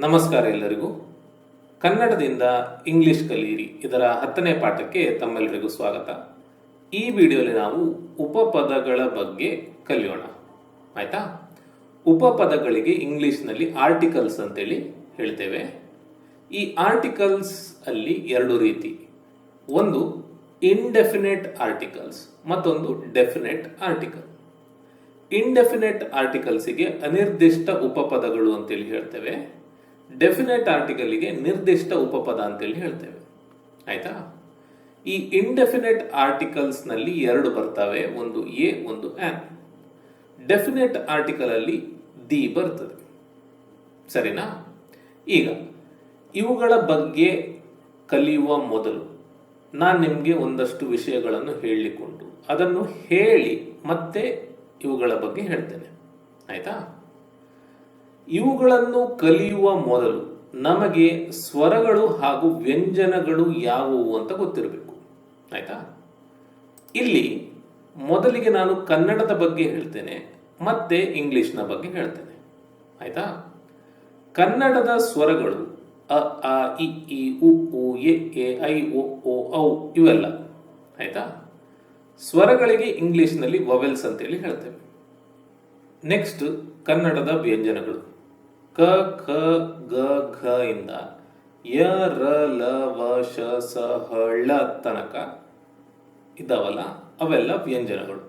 ನಮಸ್ಕಾರ ಎಲ್ಲರಿಗೂ. ಕನ್ನಡದಿಂದ ಇಂಗ್ಲಿಷ್ ಕಲಿಯಿರಿ ಇದರ 10ನೇ ಪಾಠಕ್ಕೆ ತಮ್ಮೆಲ್ಲರಿಗೂ ಸ್ವಾಗತ. ಈ ವಿಡಿಯೋಲಿ ನಾವು ಉಪಪದಗಳ ಬಗ್ಗೆ ಕಲಿಯೋಣ. ಆಯ್ತಾ? ಉಪಪದಗಳಿಗೆ ಇಂಗ್ಲಿಷ್ನಲ್ಲಿ ಆರ್ಟಿಕಲ್ಸ್ ಅಂತೇಳಿ ಹೇಳ್ತೇವೆ. ಈ ಆರ್ಟಿಕಲ್ಸ್ ಅಲ್ಲಿ ಎರಡು ರೀತಿ. ಒಂದು ಇಂಡೆಫಿನೆಟ್ ಆರ್ಟಿಕಲ್ಸ್, ಮತ್ತೊಂದು ಡೆಫಿನೆಟ್ ಆರ್ಟಿಕಲ್. ಇಂಡೆಫಿನೆಟ್ ಆರ್ಟಿಕಲ್ಸಿಗೆ ಅನಿರ್ದಿಷ್ಟ ಉಪಪದಗಳು ಅಂತೇಳಿ ಹೇಳ್ತೇವೆ. ಡೆಫಿನೆಟ್ ಆರ್ಟಿಕಲ್ಗೆ ನಿರ್ದಿಷ್ಟ ಉಪಪದ ಅಂತೇಳಿ ಹೇಳ್ತೇವೆ. ಆಯ್ತಾ? ಈ ಇಂಡೆಫಿನೆಟ್ ಆರ್ಟಿಕಲ್ಸ್ ನಲ್ಲಿ ಎರಡು ಬರ್ತವೆ, ಒಂದು ಎ ಒಂದು ಆನ್. ಡೆಫಿನೆಟ್ ಆರ್ಟಿಕಲ್ ಅಲ್ಲಿ ದಿ ಬರ್ತದೆ. ಸರಿನಾ? ಈಗ ಇವುಗಳ ಬಗ್ಗೆ ಕಲಿಯುವ ಮೊದಲು ನಾನು ನಿಮಗೆ ಒಂದಷ್ಟು ವಿಷಯಗಳನ್ನು ಹೇಳಿಕೊಂಡು ಅದನ್ನು ಹೇಳಿ ಮತ್ತೆ ಇವುಗಳ ಬಗ್ಗೆ ಹೇಳ್ತೇನೆ. ಆಯ್ತಾ? ಇವುಗಳನ್ನು ಕಲಿಯುವ ಮೊದಲು ನಮಗೆ ಸ್ವರಗಳು ಹಾಗೂ ವ್ಯಂಜನಗಳು ಯಾವುವು ಅಂತ ಗೊತ್ತಿರಬೇಕು. ಆಯ್ತಾ? ಇಲ್ಲಿ ಮೊದಲಿಗೆ ನಾನು ಕನ್ನಡದ ಬಗ್ಗೆ ಹೇಳ್ತೇನೆ, ಮತ್ತೆ ಇಂಗ್ಲಿಷ್ನ ಬಗ್ಗೆ ಹೇಳ್ತೇನೆ. ಆಯ್ತಾ? ಕನ್ನಡದ ಸ್ವರಗಳು ಅ ಆ ಇ ಈ ಉ ಊ ಎ ಐ ಓ ಔ ಇವೆಲ್ಲ. ಆಯ್ತಾ? ಸ್ವರಗಳಿಗೆ ಇಂಗ್ಲಿಷ್ನಲ್ಲಿ ವವೆಲ್ಸ್ ಅಂತೇಳಿ ಹೇಳ್ತೇವೆ. ನೆಕ್ಸ್ಟ್ ಕನ್ನಡದ ವ್ಯಂಜನಗಳು ಕ ಖ ಗ ಘ ಇಂದ ಯ ರ ಲ ವ ಶ ಸ ಹ ಳ ತನಕ ಇದಾವಲ್ಲ, ಅವೆಲ್ಲ ವ್ಯಂಜನಗಳು.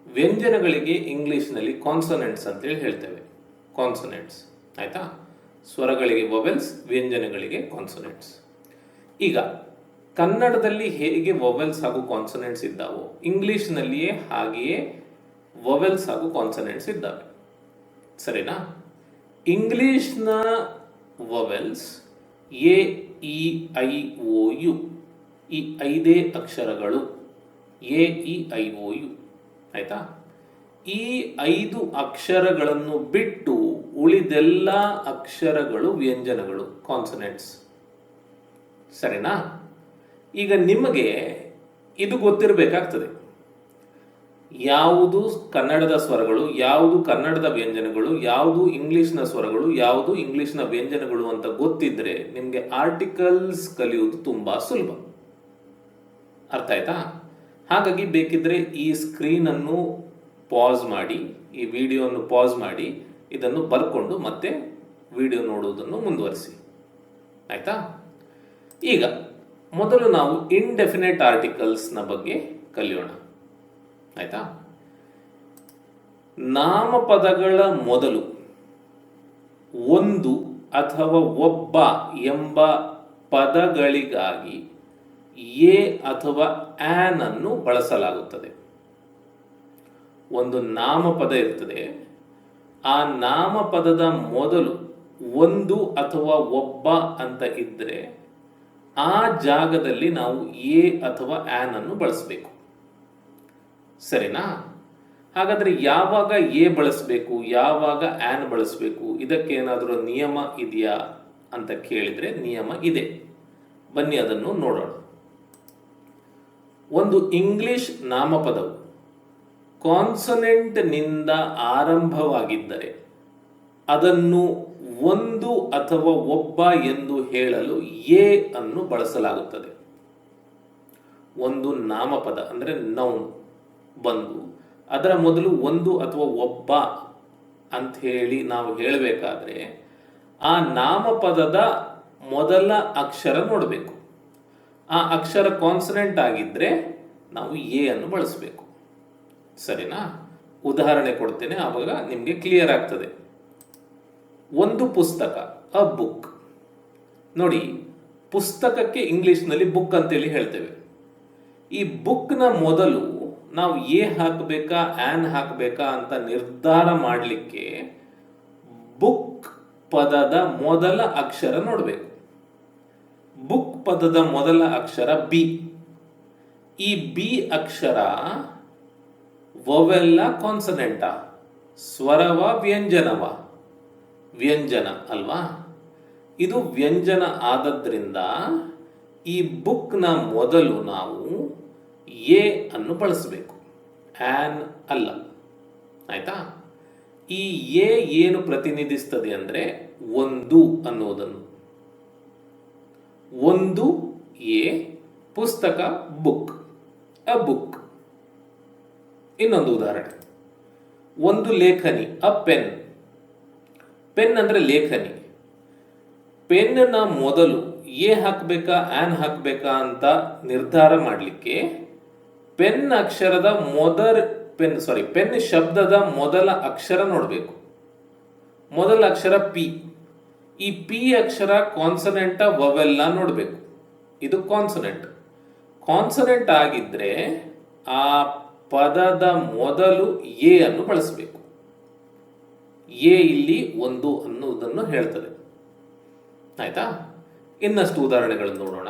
ವ್ಯಂಜನಗಳಿಗೆ ಇಂಗ್ಲಿಷ್ನಲ್ಲಿ ಕಾನ್ಸನೆಂಟ್ಸ್ ಅಂತೇಳಿ ಹೇಳ್ತೇವೆ. ಕಾನ್ಸನೆಂಟ್ಸ್. ಆಯ್ತಾ? ಸ್ವರಗಳಿಗೆ ವೊವೆಲ್ಸ್, ವ್ಯಂಜನಗಳಿಗೆ ಕಾನ್ಸನೆಂಟ್ಸ್. ಈಗ ಕನ್ನಡದಲ್ಲಿ ಹೇಗೆ ವೊವೆಲ್ಸ್ ಹಾಗೂ ಕಾನ್ಸನೆಂಟ್ಸ್ ಇದ್ದಾವೋ ಇಂಗ್ಲಿಷ್ನಲ್ಲಿಯೇ ಹಾಗೆಯೇ ವೊವೆಲ್ಸ್ ಹಾಗೂ ಕಾನ್ಸನೆಂಟ್ಸ್ ಇದ್ದಾವೆ. ಸರಿನಾ? ಇಂಗ್ಲಿಷ್ನ vowels A E I O U, ಈ 5 ಅಕ್ಷರಗಳು A E I O U. ಆಯ್ತಾ? ಈ 5 ಅಕ್ಷರಗಳನ್ನು ಬಿಟ್ಟು ಉಳಿದೆಲ್ಲ ಅಕ್ಷರಗಳು ವ್ಯಂಜನಗಳು, ಕಾನ್ಸನೆಂಟ್ಸ್. ಸರಿನಾ? ಈಗ ನಿಮಗೆ ಇದು ಗೊತ್ತಿರಬೇಕಾಗ್ತದೆ, ಯಾವುದು ಕನ್ನಡದ ಸ್ವರಗಳು, ಯಾವುದು ಕನ್ನಡದ ವ್ಯಂಜನಗಳು, ಯಾವುದು ಇಂಗ್ಲಿಷ್ನ ಸ್ವರಗಳು, ಯಾವುದು ಇಂಗ್ಲಿಷ್ನ ವ್ಯಂಜನಗಳು ಅಂತ ಗೊತ್ತಿದ್ರೆ ನಿಮಗೆ ಆರ್ಟಿಕಲ್ಸ್ ಕಲಿಯುವುದು ತುಂಬಾ ಸುಲಭ. ಅರ್ಥ ಆಯ್ತಾ? ಹಾಗಾಗಿ ಬೇಕಿದ್ರೆ ಈ ಸ್ಕ್ರೀನ್ ಅನ್ನು ಪಾಸ್ ಮಾಡಿ, ಈ ವಿಡಿಯೋವನ್ನು ಪಾಸ್ ಮಾಡಿ ಇದನ್ನು ಬರ್ಕೊಂಡು ಮತ್ತೆ ವಿಡಿಯೋ ನೋಡುವುದನ್ನು ಮುಂದುವರಿಸಿ. ಆಯ್ತಾ? ಈಗ ಮೊದಲು ನಾವು ಇಂಡೆಫಿನೆಟ್ ಆರ್ಟಿಕಲ್ಸ್ನ ಬಗ್ಗೆ ಕಲಿಯೋಣ. ಆಯ್ತಾ? ನಾಮಪದಗಳ ಮೊದಲು ಒಂದು ಅಥವಾ ಒಬ್ಬ ಎಂಬ ಪದಗಳಿಗಾಗಿ ಎ ಅಥವಾ ಆನ್ ಅನ್ನು ಬಳಸಲಾಗುತ್ತದೆ. ಒಂದು ನಾಮಪದ ಇರ್ತದೆ, ಆ ನಾಮಪದದ ಮೊದಲು ಒಂದು ಅಥವಾ ಒಬ್ಬ ಅಂತ ಇದ್ರೆ ಆ ಜಾಗದಲ್ಲಿ ನಾವು ಎ ಅಥವಾ ಆನ್ ಅನ್ನು ಬಳಸಬೇಕು. ಸರಿನಾ? ಹಾಗಾದ್ರೆ ಯಾವಾಗ ಎ ಬಳಸಬೇಕು, ಯಾವಾಗ ಆನ್ ಬಳಸಬೇಕು, ಇದಕ್ಕೇನಾದರೂ ನಿಯಮ ಇದೆಯಾ ಅಂತ ಕೇಳಿದ್ರೆ ನಿಯಮ ಇದೆ. ಬನ್ನಿ ಅದನ್ನು ನೋಡೋಣ. ಒಂದು ಇಂಗ್ಲಿಷ್ ನಾಮಪದವು ಕಾನ್ಸನೆಂಟ್ ನಿಂದ ಆರಂಭವಾಗಿದ್ದರೆ ಅದನ್ನು ಒಂದು ಅಥವಾ ಒಬ್ಬ ಎಂದು ಹೇಳಲು ಎ ಅನ್ನು ಬಳಸಲಾಗುತ್ತದೆ. ಒಂದು ನಾಮಪದ ಅಂದ್ರೆ ನೌನ್ ಬಂದು ಅದರ ಮೊದಲು ಒಂದು ಅಥವಾ ಒಬ್ಬ ಅಂತ ಹೇಳಿ ನಾವು ಹೇಳಬೇಕಾದ್ರೆ ಆ ನಾಮಪದದ ಮೊದಲ ಅಕ್ಷರ ನೋಡಬೇಕು. ಆ ಅಕ್ಷರ ಕಾನ್ಸನೆಂಟ್ ಆಗಿದ್ರೆ ನಾವು ಎ ಅನ್ನು ಬಳಸಬೇಕು. ಸರಿನಾ? ಉದಾಹರಣೆ ಕೊಡ್ತೇನೆ, ಆವಾಗ ನಿಮಗೆ ಕ್ಲಿಯರ್ ಆಗ್ತದೆ. ಒಂದು ಪುಸ್ತಕ, ಅ ಬುಕ್. ನೋಡಿ, ಪುಸ್ತಕಕ್ಕೆ ಇಂಗ್ಲಿಷ್ನಲ್ಲಿ ಬುಕ್ ಅಂತೇಳಿ ಹೇಳ್ತೇವೆ. ಈ ಬುಕ್ನ ಮೊದಲು ನಾವು ಎ ಹಾಕಬೇಕಾ ಆನ್ ಹಾಕಬೇಕಾ ಅಂತ ನಿರ್ಧಾರ ಮಾಡಲಿಕ್ಕೆ ಬುಕ್ ಪದದ ಮೊದಲ ಅಕ್ಷರ ನೋಡಬೇಕು. ಬುಕ್ ಪದದ ಮೊದಲ ಅಕ್ಷರ ಬಿ. ಈ ಬಿ ಅಕ್ಷರ ವೊವೆಲ್ಲ ಕಾನ್ಸನೆಂಟ, ಸ್ವರವ ವ್ಯಂಜನವ? ವ್ಯಂಜನ ಅಲ್ವಾ? ಇದು ವ್ಯಂಜನ ಆದದ್ರಿಂದ ಈ ಬುಕ್ನ ಮೊದಲು ನಾವು ಎ ಅನ್ನು ಬಳಸಬೇಕು, ಆನ್ ಅಲ್ಲ. ಆಯ್ತಾ? ಈ ಎ ಏನು ಪ್ರತಿನಿಧಿಸ್ತದೆ ಅಂದ್ರೆ ಒಂದು ಅನ್ನುವುದನ್ನು. ಒಂದು ಎ, ಪುಸ್ತಕ ಬುಕ್, ಅ ಬುಕ್. ಇನ್ನೊಂದು ಉದಾಹರಣೆ, ಒಂದು ಲೇಖನಿ, ಅ ಪೆನ್. ಪೆನ್ ಅಂದ್ರೆ ಲೇಖನಿ. ಪೆನ್ನ ಮೊದಲು ಎ ಹಾಕಬೇಕಾ ಆನ್ ಹಾಕಬೇಕಾ ಅಂತ ನಿರ್ಧಾರ ಮಾಡಲಿಕ್ಕೆ ಪೆನ್ ಅಕ್ಷರದ ಪೆನ್ ಶಬ್ದದ ಮೊದಲ ಅಕ್ಷರ ನೋಡಬೇಕು. ಮೊದಲ ಅಕ್ಷರ ಪಿ. ಈ ಪಿ ಅಕ್ಷರ ಕಾನ್ಸನೆಂಟ ವವೆಲ್ಲ ನೋಡಬೇಕು. ಇದು ಕಾನ್ಸನೆಂಟ್. ಕಾನ್ಸನೆಂಟ್ ಆಗಿದ್ರೆ ಆ ಪದದ ಮೊದಲು ಎ ಅನ್ನು ಬಳಸಬೇಕು. ಎ ಇಲ್ಲಿ ಒಂದು ಅನ್ನುವುದನ್ನು ಹೇಳ್ತದೆ. ಆಯ್ತಾ? ಇನ್ನಷ್ಟು ಉದಾಹರಣೆಗಳನ್ನು ನೋಡೋಣ.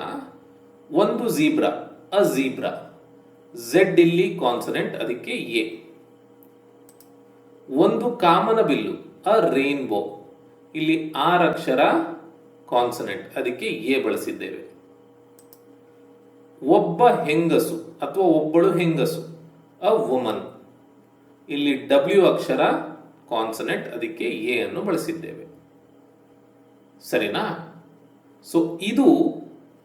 ಒಂದು ಝೀಬ್ರಾ, ಅ ಝೀಬ್ರಾ. ಝೆಡ್ ಇಲ್ಲಿ ಕಾನ್ಸನೆಂಟ್, ಅದಕ್ಕೆ ಎ. ಒಂದು ಕಾಮನ ಬಿಲ್ಲು, ಅ ರೈನ್ಬೋ. ಇಲ್ಲಿ ಆರ್ ಅಕ್ಷರ ಕಾನ್ಸನೆಂಟ್, ಅದಕ್ಕೆ ಎ ಬಳಸಿದ್ದೇವೆ. ಒಬ್ಬ ಹೆಂಗಸು ಅಥವಾ ಒಬ್ಬಳು ಹೆಂಗಸು, ಅ ವುಮನ್. ಇಲ್ಲಿ ಡಬ್ಲ್ಯೂ ಅಕ್ಷರ ಕಾನ್ಸನೆಂಟ್, ಅದಕ್ಕೆ ಎ ಅನ್ನು ಬಳಸಿದ್ದೇವೆ. ಸರಿನಾ? ಸೊ ಇದು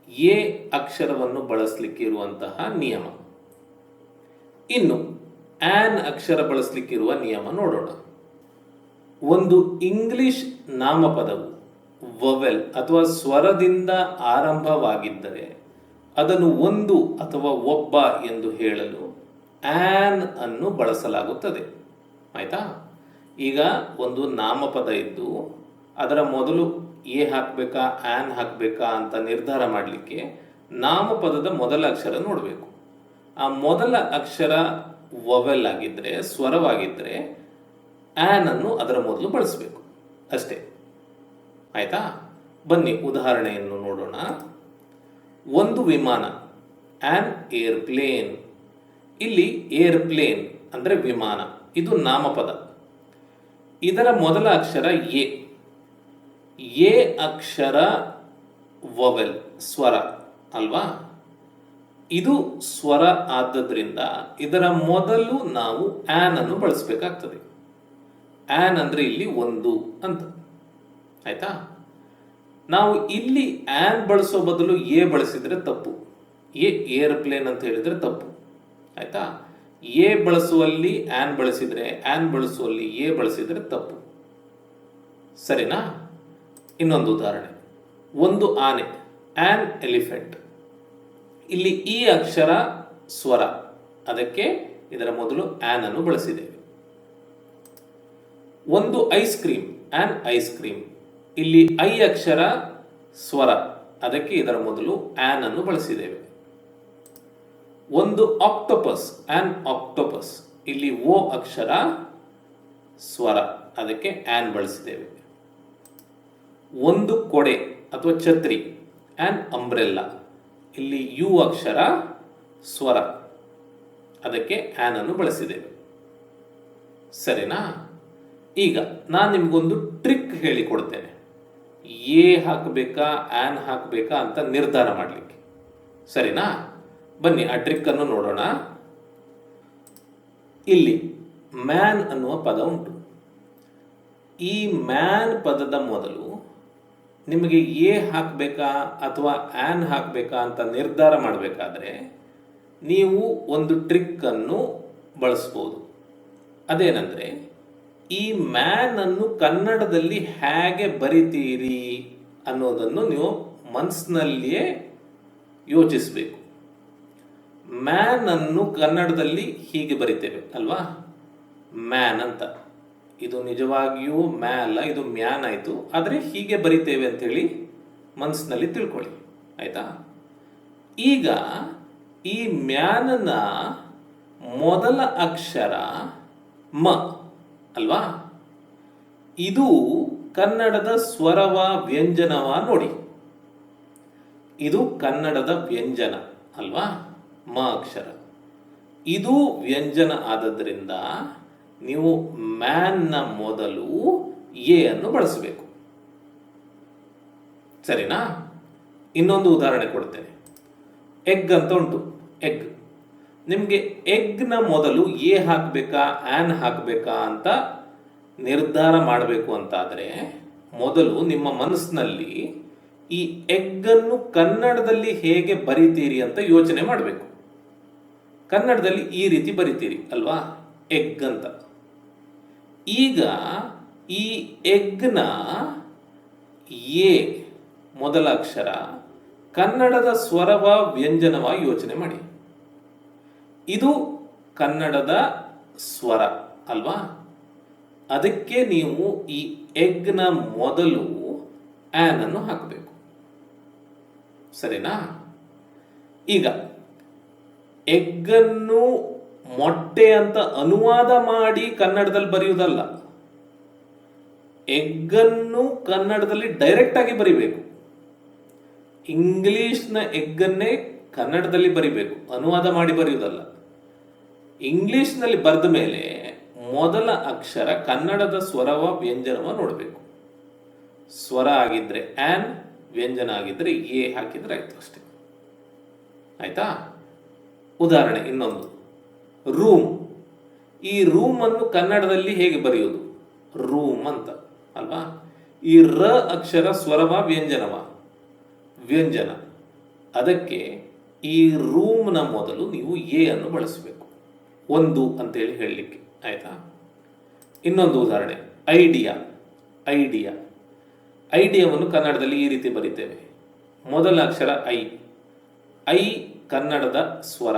ಎ ಅಕ್ಷರವನ್ನು ಬಳಸಲಿಕ್ಕೆ ಇರುವಂತಹ ನಿಯಮ. ಇನ್ನು ಆನ್ ಅಕ್ಷರ ಬಳಸಲಿಕ್ಕಿರುವ ನಿಯಮ ನೋಡೋಣ. ಒಂದು ಇಂಗ್ಲಿಷ್ ನಾಮಪದವು ವವೆಲ್ ಅಥವಾ ಸ್ವರದಿಂದ ಆರಂಭವಾಗಿದ್ದರೆ ಅದನ್ನು ಒಂದು ಅಥವಾ ಒಬ್ಬ ಎಂದು ಹೇಳಲು ಆನ್ ಅನ್ನು ಬಳಸಲಾಗುತ್ತದೆ. ಆಯ್ತಾ? ಈಗ ಒಂದು ನಾಮಪದ ಇದ್ದು ಅದರ ಮೊದಲು ಎ ಹಾಕಬೇಕಾ ಆನ್ ಹಾಕಬೇಕಾ ಅಂತ ನಿರ್ಧಾರ ಮಾಡಲಿಕ್ಕೆ ನಾಮಪದದ ಮೊದಲ ಅಕ್ಷರ ನೋಡಬೇಕು. ಆ ಮೊದಲ ಅಕ್ಷರ ವವೆಲ್ ಆಗಿದ್ದರೆ, ಸ್ವರವಾಗಿದ್ದರೆ ಆನ್ ಅನ್ನು ಅದರ ಮೊದಲು ಬಳಸಬೇಕು ಅಷ್ಟೇ. ಆಯ್ತಾ? ಬನ್ನಿ ಉದಾಹರಣೆಯನ್ನು ನೋಡೋಣ. ಒಂದು ವಿಮಾನ, ಆನ್ ಏರ್ಪ್ಲೇನ್. ಇಲ್ಲಿ ಏರ್ಪ್ಲೇನ್ ಅಂದರೆ ವಿಮಾನ, ಇದು ನಾಮಪದ. ಇದರ ಮೊದಲ ಅಕ್ಷರ ಎ. ಎ ಅಕ್ಷರ ವವೆಲ್, ಸ್ವರ ಅಲ್ವಾ? ಇದು ಸ್ವರ ಆದದ್ರಿಂದ ಇದರ ಮೊದಲು ನಾವು ಆನ್ ಅನ್ನು ಬಳಸಬೇಕಾಗ್ತದೆ. ಆನ್ ಅಂದ್ರೆ ಇಲ್ಲಿ ಒಂದು ಅಂತ. ಆಯ್ತಾ? ನಾವು ಇಲ್ಲಿ ಆನ್ ಬಳಸೋ ಬದಲು ಎ ಬಳಸಿದ್ರೆ ತಪ್ಪು. ಏರ್ಪ್ಲೇನ್ ಅಂತ ಹೇಳಿದ್ರೆ ತಪ್ಪು. ಆಯ್ತಾ? ಎ ಬಳಸುವಲ್ಲಿ ಆನ್ ಬಳಸಿದ್ರೆ, ಆನ್ ಬಳಸುವಲ್ಲಿ ಎ ಬಳಸಿದ್ರೆ ತಪ್ಪು. ಸರಿನಾ? ಇನ್ನೊಂದು ಉದಾಹರಣೆ. ಒಂದು ಆನೆ, ಆನ್ ಎಲಿಫೆಂಟ್. ಇಲ್ಲಿ ಈ ಅಕ್ಷರ ಸ್ವರ, ಅದಕ್ಕೆ ಇದರ ಮೊದಲು ಆನ್ ಅನ್ನು ಬಳಸಿದ್ದೇವೆ. ಒಂದು ice cream, on ice cream. ಇಲ್ಲಿ ಐ ಅಕ್ಷರ ಸ್ವರ, ಅದಕ್ಕೆ ಇದರ ಮೊದಲು ಆನ್ ಅನ್ನು ಬಳಸಿದ್ದೇವೆ. ಒಂದು ಆಕ್ಟೋಪಸ್, ಆನ್ ಆಕ್ಟೋಪಸ್. ಇಲ್ಲಿ ಓ ಅಕ್ಷರ ಸ್ವರ, ಅದಕ್ಕೆ ಆನ್ ಬಳಸಿದ್ದೇವೆ. ಒಂದು ಕೊಡೆ ಅಥವಾ ಛತ್ರಿ, ಆನ್ ಅಂಬ್ರೆಲ್ಲಾ. ಇಲ್ಲಿ ಯು ಅಕ್ಷರ ಸ್ವರ, ಅದಕ್ಕೆ ಆನ್ ಅನ್ನು ಬಳಸಿದ್ದೇವೆ. ಸರಿನಾ? ಈಗ ನಾನು ನಿಮಗೊಂದು ಟ್ರಿಕ್ ಹೇಳಿಕೊಡ್ತೇನೆ. ಎ ಹಾಕಬೇಕಾ ಆನ್ ಹಾಕಬೇಕಾ ಅಂತ ನಿರ್ಧಾರ ಮಾಡಲಿಕ್ಕೆ. ಸರಿನಾ? ಬನ್ನಿ ಆ ಟ್ರಿಕ್ ಅನ್ನು ನೋಡೋಣ. ಇಲ್ಲಿ ಮ್ಯಾನ್ ಅನ್ನುವ ಪದ ಉಂಟು. ಈ ಮ್ಯಾನ್ ಪದದ ಮೊದಲು ನಿಮಗೆ ಎ ಹಾಕಬೇಕಾ ಅಥವಾ ಆನ್ ಹಾಕಬೇಕಾ ಅಂತ ನಿರ್ಧಾರ ಮಾಡಬೇಕಾದ್ರೆ ನೀವು ಒಂದು ಟ್ರಿಕ್ ಅನ್ನು ಬಳಸ್ಬೋದು. ಅದೇನೆಂದರೆ, ಈ ಮ್ಯಾನ್ ಅನ್ನು ಕನ್ನಡದಲ್ಲಿ ಹೇಗೆ ಬರಿತೀರಿ ಅನ್ನೋದನ್ನು ನೀವು ಮನಸ್ಸಿನಲ್ಲಿಯೇ ಯೋಚಿಸಬೇಕು. ಮ್ಯಾನ್ ಅನ್ನು ಕನ್ನಡದಲ್ಲಿ ಹೀಗೆ ಬರಿತೇವೆ ಅಲ್ವಾ? ಮ್ಯಾನ್ ಅಂತ. ಇದು ನಿಜವಾಗಿಯೂ ಮ್ಯಾ ಅಲ್ಲ, ಇದು ಮ್ಯಾನ್ ಆಯಿತು. ಆದರೆ ಹೀಗೆ ಬರಿತೇವೆ ಅಂಥೇಳಿ ಮನಸ್ಸಿನಲ್ಲಿ ತಿಳ್ಕೊಳ್ಳಿ. ಆಯ್ತಾ? ಈಗ ಈ ಮ್ಯಾನ್ನ ಮೊದಲ ಅಕ್ಷರ ಮ ಅಲ್ವಾ? ಇದು ಕನ್ನಡದ ಸ್ವರವ ವ್ಯಂಜನವ ನೋಡಿ. ಇದು ಕನ್ನಡದ ವ್ಯಂಜನ ಅಲ್ವಾ? ಮ ಅಕ್ಷರ. ಇದು ವ್ಯಂಜನ ಆದದ್ರಿಂದ ನೀವು ಮ್ಯಾನ್ನ ಮೊದಲು ಎ ಅನ್ನು ಬಳಸಬೇಕು. ಸರಿನಾ? ಇನ್ನೊಂದು ಉದಾಹರಣೆ ಕೊಡ್ತೇನೆ. ಎಗ್ ಅಂತ ಉಂಟು. ಎಗ್. ನಿಮಗೆ ಎಗ್ನ ಮೊದಲು ಎ ಹಾಕಬೇಕಾ ಆನ್ ಹಾಕಬೇಕಾ ಅಂತ ನಿರ್ಧಾರ ಮಾಡಬೇಕು ಅಂತಾದರೆ ಮೊದಲು ನಿಮ್ಮ ಮನಸ್ಸಿನಲ್ಲಿ ಈ ಎಗ್ಗನ್ನು ಕನ್ನಡದಲ್ಲಿ ಹೇಗೆ ಬರಿತೀರಿ ಅಂತ ಯೋಚನೆ ಮಾಡಬೇಕು. ಕನ್ನಡದಲ್ಲಿ ಈ ರೀತಿ ಬರಿತೀರಿ ಅಲ್ವಾ, ಎಗ್ ಅಂತ. ಈಗ ಈ ಎಗ್ನ ಎ ಮೊದಲ ಅಕ್ಷರ ಕನ್ನಡದ ಸ್ವರವ ವ್ಯಂಜನವ ಯೋಚನೆ ಮಾಡಿ. ಇದು ಕನ್ನಡದ ಸ್ವರ ಅಲ್ವಾ, ಅದಕ್ಕೆ ನೀವು ಈ ಎಗ್ನ ಮೊದಲು ಆನ್ ಅನ್ನು ಹಾಕಬೇಕು. ಸರಿನಾ? ಈಗ ಎಗ್ಗನ್ನು ಮೊಟ್ಟೆ ಅಂತ ಅನುವಾದ ಮಾಡಿ ಕನ್ನಡದಲ್ಲಿ ಬರೆಯುವುದಲ್ಲ, ಎಗ್ಗನ್ನು ಕನ್ನಡದಲ್ಲಿ ಡೈರೆಕ್ಟ್ ಆಗಿ ಬರಿಬೇಕು. ಇಂಗ್ಲಿಷ್ನ ಎಗ್ಗನ್ನೇ ಕನ್ನಡದಲ್ಲಿ ಬರಿಬೇಕು, ಅನುವಾದ ಮಾಡಿ ಬರೆಯುವುದಲ್ಲ. ಇಂಗ್ಲಿಷ್ನಲ್ಲಿ ಬರೆದ ಮೇಲೆ ಮೊದಲ ಅಕ್ಷರ ಕನ್ನಡದ ಸ್ವರವ ವ್ಯಂಜನವ ನೋಡಬೇಕು. ಸ್ವರ ಆಗಿದ್ರೆ ಆನ್, ವ್ಯಂಜನ ಆಗಿದ್ರೆ ಎ ಹಾಕಿದ್ರೆ ಆಯ್ತು ಅಷ್ಟೇ. ಆಯ್ತಾ? ಉದಾಹರಣೆ ಇನ್ನೊಂದು, ರೂಮ್. ಈ ರೂಮ್ ಅನ್ನು ಕನ್ನಡದಲ್ಲಿ ಹೇಗೆ ಬರೆಯುವುದು? ರೂಮ್ ಅಂತ ಅಲ್ವಾ. ಈ ರ ಅಕ್ಷರ ಸ್ವರವ ವ್ಯಂಜನವ? ವ್ಯಂಜನ. ಅದಕ್ಕೆ ಈ ರೂಮ್ನ ಮೊದಲು ನೀವು ಎ ಅನ್ನು ಬಳಸಬೇಕು, ಒಂದು ಅಂತೇಳಿ ಹೇಳಲಿಕ್ಕೆ. ಆಯ್ತಾ? ಇನ್ನೊಂದು ಉದಾಹರಣೆ, ಐಡಿಯಾ. ಐಡಿಯಾ ಐಡಿಯಾವನ್ನು ಕನ್ನಡದಲ್ಲಿ ಈ ರೀತಿ ಬರೀತೇವೆ. ಮೊದಲ ಅಕ್ಷರ ಐ. ಐ ಕನ್ನಡದ ಸ್ವರ,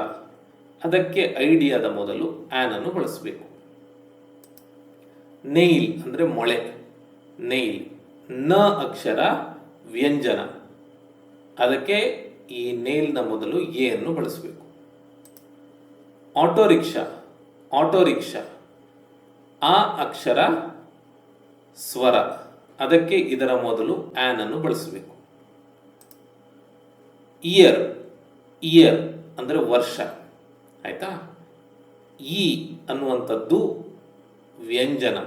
ಅದಕ್ಕೆ ಐಡಿಯಾದ ಮೊದಲು ಆನ್ ಅನ್ನು ಬಳಸಬೇಕು. ನೈಲ್ ಅಂದ್ರೆ ಮೊಳೆ, ನೈಲ್. ನ ಅಕ್ಷರ ವ್ಯಂಜನ, ಅದಕ್ಕೆ ಈ ನೇಲ್ನ ಮೊದಲು ಎ ಅನ್ನು ಬಳಸಬೇಕು. Auto rickshaw. ಆಟೋ ರಿಕ್ಷಾ ಆ ಅಕ್ಷರ ಸ್ವರ, ಅದಕ್ಕೆ ಇದರ ಮೊದಲು ಆನ್ ಅನ್ನು ಬಳಸಬೇಕು. ಇಯರ್. ಇಯರ್ ಅಂದ್ರೆ ವರ್ಷ. ಆಯ್ತಾ? ಈ ಅನ್ನುವಂಥದ್ದು ವ್ಯಂಜನ,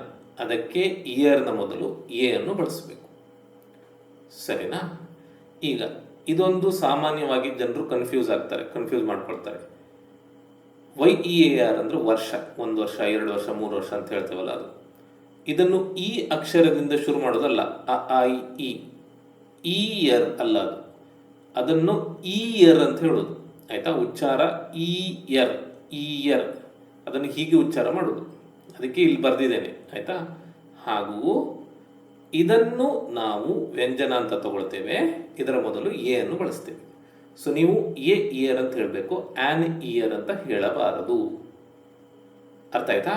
ಅದಕ್ಕೆ ಇಯರ್ನ ಮೊದಲು ಎ ಅನ್ನು ಬಳಸಬೇಕು. ಸರಿನಾ? ಈಗ ಇದೊಂದು ಸಾಮಾನ್ಯವಾಗಿ ಜನರು ಕನ್ಫ್ಯೂಸ್ ಮಾಡ್ಕೊಳ್ತಾರೆ. YEAR ಅಂದ್ರೆ ವರ್ಷ, 1 ವರ್ಷ 2 ವರ್ಷ 3 ವರ್ಷ ಅಂತ ಹೇಳ್ತೇವಲ್ಲ, ಅದು. ಇದನ್ನು ಈ ಅಕ್ಷರದಿಂದ ಶುರು ಮಾಡೋದಲ್ಲ, I ಇಯರ್ ಅಲ್ಲ ಅದು, ಅದನ್ನು ಇಯರ್ ಅಂತ ಹೇಳೋದು. ಆಯ್ತಾ? ಉಚ್ಚಾರ ಇಯರ್, ಇಯರ್, ಅದನ್ನು ಹೀಗೆ ಉಚ್ಚಾರ ಮಾಡೋದು. ಅದಕ್ಕೆ ಇಲ್ಲಿ ಬರೆದಿದ್ದೇನೆ. ಆಯ್ತಾ? ಹಾಗೂ ಇದನ್ನು ನಾವು ವ್ಯಂಜನ ಅಂತ ತಗೊಳ್ತೇವೆ, ಇದರ ಮೊದಲು ಎ ಅನ್ನು ಬಳಸ್ತೇವೆ. ಸೊ ನೀವು ಎ ಇಯರ್ ಅಂತ ಹೇಳಬೇಕು, ಆನ್ ಇಯರ್ ಅಂತ ಹೇಳಬಾರದು. ಅರ್ಥ ಆಯ್ತಾ?